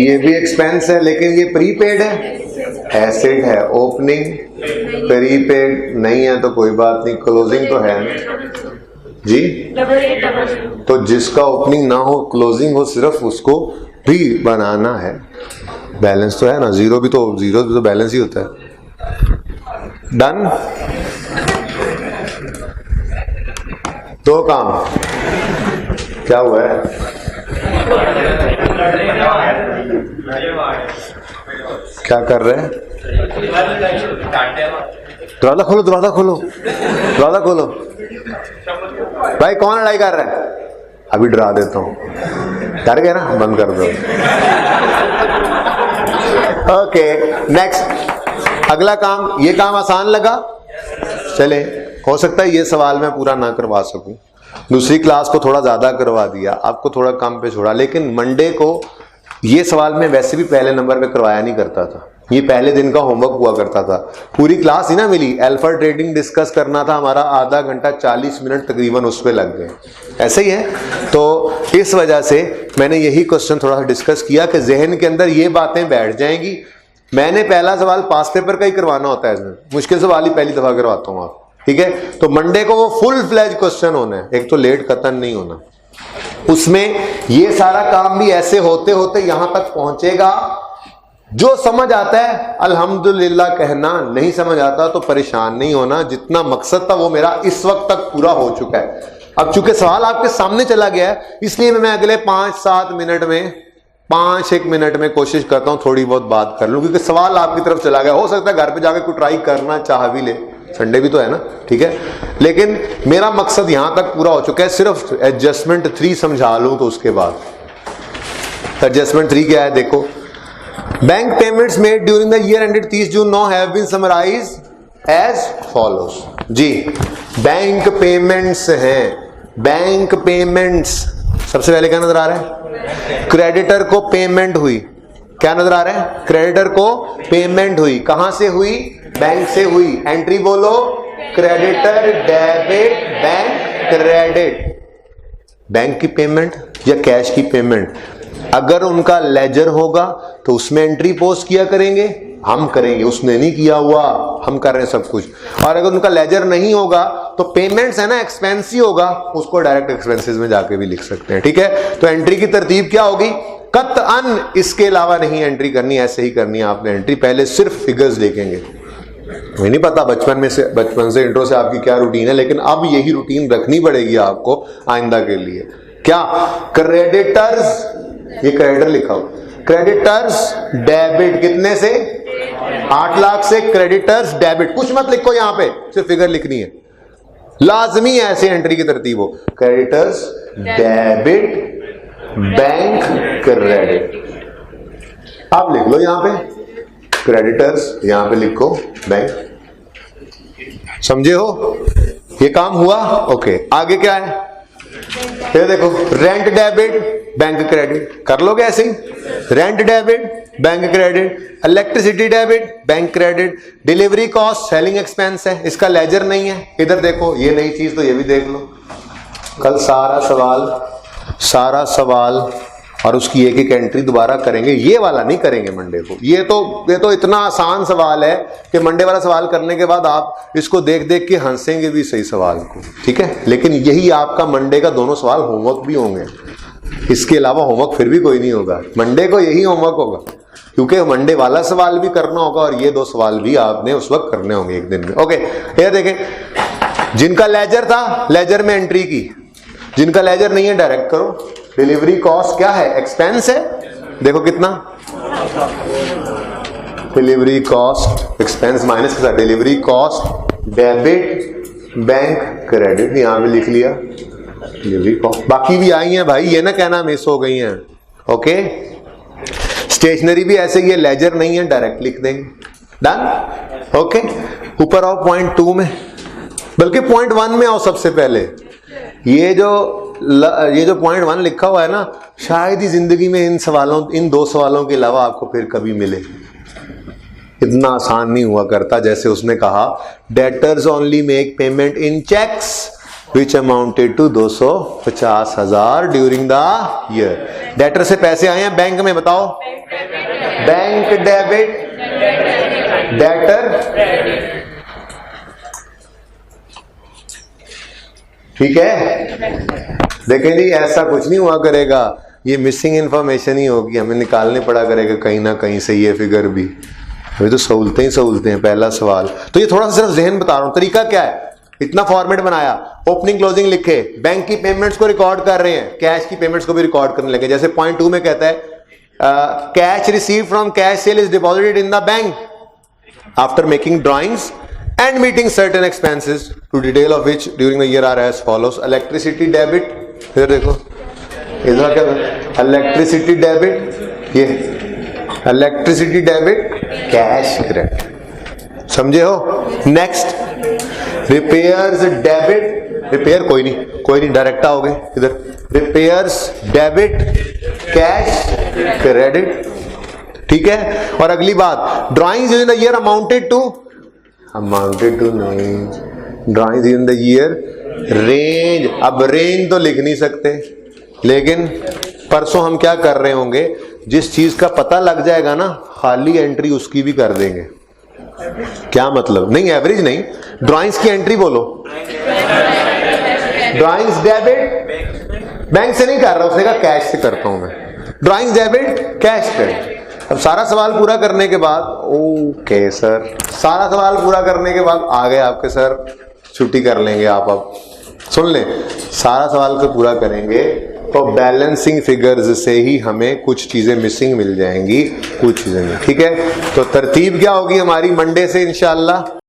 ये भी एक्सपेंस है लेकिन ये प्रीपेड है, एसेट है। ओपनिंग प्रीपेड नहीं है तो कोई बात नहीं, क्लोजिंग तो है जी। तो जिसका ओपनिंग ना हो क्लोजिंग हो, सिर्फ उसको भी बनाना है। बैलेंस तो है ना, जीरो भी तो बैलेंस ही होता है। डन। 2 काम क्या हुआ है, क्या कर रहे हैं, दरवाजा खोलो, दरवाजा खोलो, दरवाजा खोलो। भाई कौन लड़ाई कर रहा है, अभी डरा देता हूं, डर गए ना, बंद कर दो। ओके नेक्स्ट, अगला काम। ये काम आसान लगा, चले, हो सकता है ये सवाल मैं पूरा ना करवा सकूं, दूसरी क्लास को थोड़ा ज्यादा करवा दिया, आपको थोड़ा कम पे छोड़ा, लेकिन मंडे को ये सवाल मैं वैसे भी पहले नंबर पे करवाया नहीं करता था, ये पहले दिन का होमवर्क हुआ करता था। पूरी क्लास ही ना मिली, अल्फा ट्रेडिंग डिस्कस करना था हमारा, आधा घंटा 40 मिनट तकरीबन उस पर लग गए, ऐसे ही है। तो इस वजह से मैंने यही क्वेश्चन थोड़ा सा डिस्कस किया कि जहन के अंदर ये बातें बैठ जाएंगी। मैंने पहला सवाल पास पेपर का ही करवाना होता है, इसमें मुश्किल सवाल ही पहली दफा करवाता हूँ आप, ठीक है। तो मंडे को वो फुल फ्लैज क्वेश्चन होना है, एक तो लेट कतन नहीं होना, उसमें ये सारा काम भी ऐसे होते होते यहां तक पहुंचेगा। जो समझ आता है अल्हम्दुलिल्लाह कहना, नहीं समझ आता तो परेशान नहीं होना। जितना मकसद था वो मेरा इस वक्त तक पूरा हो चुका है। अब चूंकि सवाल आपके सामने चला गया है, इसलिए मैं अगले 5-7 मिनट में, 5-1 मिनट में कोशिश करता हूं थोड़ी बहुत बात कर लूं, क्योंकि सवाल आपकी तरफ चला गया। हो सकता है घर पे जाकर कोई ट्राई करना चाह भी ले, संडे भी तो है ना, ठीक है, लेकिन मेरा मकसद यहां तक पूरा हो चुका है। सिर्फ एडजस्टमेंट 3 समझा लूं तो उसके बाद। एडजस्टमेंट 3 क्या है, देखो, bank payments made during the year ended 30 June now have been summarised as follows. जी, बैंक पेमेंट्स हैं, बैंक पेमेंट्स सबसे पहले क्या नजर आ रहा है, क्रेडिटर को पेमेंट हुई, क्या नजर आ रहा है, क्रेडिटर को पेमेंट हुई, कहां से हुई, बैंक से हुई। एंट्री बोलो, creditor debit bank credit bank की पेमेंट या कैश की पेमेंट, अगर उनका लेजर होगा तो उसमें एंट्री पोस्ट किया करेंगे, हम करेंगे, उसने नहीं किया हुआ, हम कर रहे हैं सब कुछ। और अगर उनका लेजर नहीं होगा तो पेमेंट्स है ना, एक्सपेंस ही होगा, उसको डायरेक्ट एक्सपेंसेस में जाके भी लिख सकते हैं। ठीक है, तो एंट्री की तरतीब क्या होगी? कतअन इसके अलावा नहीं एंट्री करनी, ऐसे ही करनी है आपने एंट्री। पहले सिर्फ फिगर्स देखेंगे, मुझे नहीं पता बचपन से इंट्रो से आपकी क्या रूटीन है, लेकिन अब यही रूटीन रखनी पड़ेगी आपको आइंदा के लिए। क्या? क्रेडिटर्स, ये क्रेडिटर लिखा हो, क्रेडिटर्स डेबिट कितने से? 8 लाख से क्रेडिटर्स डेबिट। कुछ मत लिखो यहां पे, सिर्फ फिगर लिखनी है, लाजमी है ऐसे एंट्री की तरतीब हो। क्रेडिटर्स डेबिट बैंक क्रेडिट, आप लिख लो यहां पे क्रेडिटर्स, यहां पे लिखो बैंक। समझे हो? ये काम हुआ? ओके, आगे क्या है? ये देखो, रेंट डेबिट बैंक क्रेडिट, कर लोगे ऐसे ही, rent debit bank credit, electricity debit bank credit, delivery cost selling expense है, इसका लेजर नहीं है, इधर देखो ये नई चीज, तो ये भी देख लो। कल सारा सवाल और उसकी एक एक एंट्री दोबारा करेंगे, ये वाला नहीं करेंगे मंडे को। ये तो इतना आसान सवाल है कि मंडे वाला सवाल करने के बाद आप इसको देख देख के हंसेंगे भी सही सवाल को। ठीक है, लेकिन यही आपका मंडे का दोनों सवाल होमवर्क भी होंगे, इसके अलावा होमवर्क फिर भी कोई नहीं होगा, मंडे को यही होमवर्क होगा, क्योंकि मंडे वाला सवाल भी करना होगा और ये 2 सवाल भी आपने उस वक्त करने होंगे एक दिन में। ओके, ये देखें, जिनका लेजर था लेजर में एंट्री की, जिनका लेजर नहीं है डायरेक्ट करो। डिलीवरी कॉस्ट क्या है? एक्सपेंस है, देखो कितना, डिलीवरी कॉस्ट एक्सपेंस माइनस के साथ delivery cost debit bank credit, यहां पे लिख लिया डिलीवरी कॉस्ट। बाकी भी आई हैं भाई, ये ना कहना मिस हो गई हैं। ओके, स्टेशनरी भी ऐसे ही है, लेजर नहीं है डायरेक्ट लिख देंगे, डन। ओके, ऊपर आओ पॉइंट 2 में, बल्कि पॉइंट 1 में आओ सबसे पहले। ये जो पॉइंट 1 लिखा हुआ है ना, शायद ही जिंदगी में इन 2 सवालों के अलावा आपको फिर कभी मिले। इतना आसान नहीं हुआ करता, जैसे उसने कहा debtors only make payment in cheques which amounted to 250,000 during the year. Debtor से पैसे आए हैं बैंक में, बताओ, बैंक डेबिट डेटर, ठीक है। देखें जी, ऐसा कुछ नहीं हुआ करेगा, ये मिसिंग इंफॉर्मेशन ही होगी, हमें निकालने पड़ा करेगा कहीं ना कहीं से ये फिगर भी। अभी तो सहूलतें ही सहूलतें हैं, पहला सवाल तो ये थोड़ा सा सिर्फ जहन बता रहा हूं, तरीका क्या है। इतना फॉर्मेट बनाया, ओपनिंग क्लोजिंग लिखे, बैंक की पेमेंट्स को रिकॉर्ड कर रहे हैं, कैश की पेमेंट्स को भी रिकॉर्ड करने लगे। जैसे पॉइंट 2 में कहता है cash receive from cash cell is deposited in the bank after making drawings and meeting certain expenses to detail of which during the year are as follows. Electricity debit, इधर देखो, इधर क्या है? Electricity debit, ये electricity debit cash credit, समझे हो? Next, repairs debit, रिपेयर कोई नहीं डायरेक्ट आओगे इधर, repairs debit cash credit, ठीक है। और अगली बात, drawings in the year amounted to नहीं, drawing in the year range. अब रेंज तो लिख नहीं सकते, लेकिन परसों हम क्या कर रहे होंगे, जिस चीज का पता लग जाएगा ना, खाली एंट्री उसकी भी कर देंगे। क्या मतलब? नहीं, एवरेज नहीं, ड्राइंग्स की एंट्री बोलो। ड्राइंग्स डेबिट, बैंक से नहीं कर रहा, उसने कहा कैश से करता हूं मैं। Drawings debit cash credit. अब सारा सवाल पूरा करने के बाद, ओके सर, सारा सवाल पूरा करने के बाद आ गए आपके सर, छुट्टी कर लेंगे आप। अब सुन लें, सारा सवाल को पूरा करेंगे तो बैलेंसिंग फिगर्स से ही हमें कुछ चीजें मिसिंग मिल जाएंगी, कुछ चीजें नहीं, ठीक है। तो तरतीब क्या होगी हमारी मंडे से इंशाल्लाह?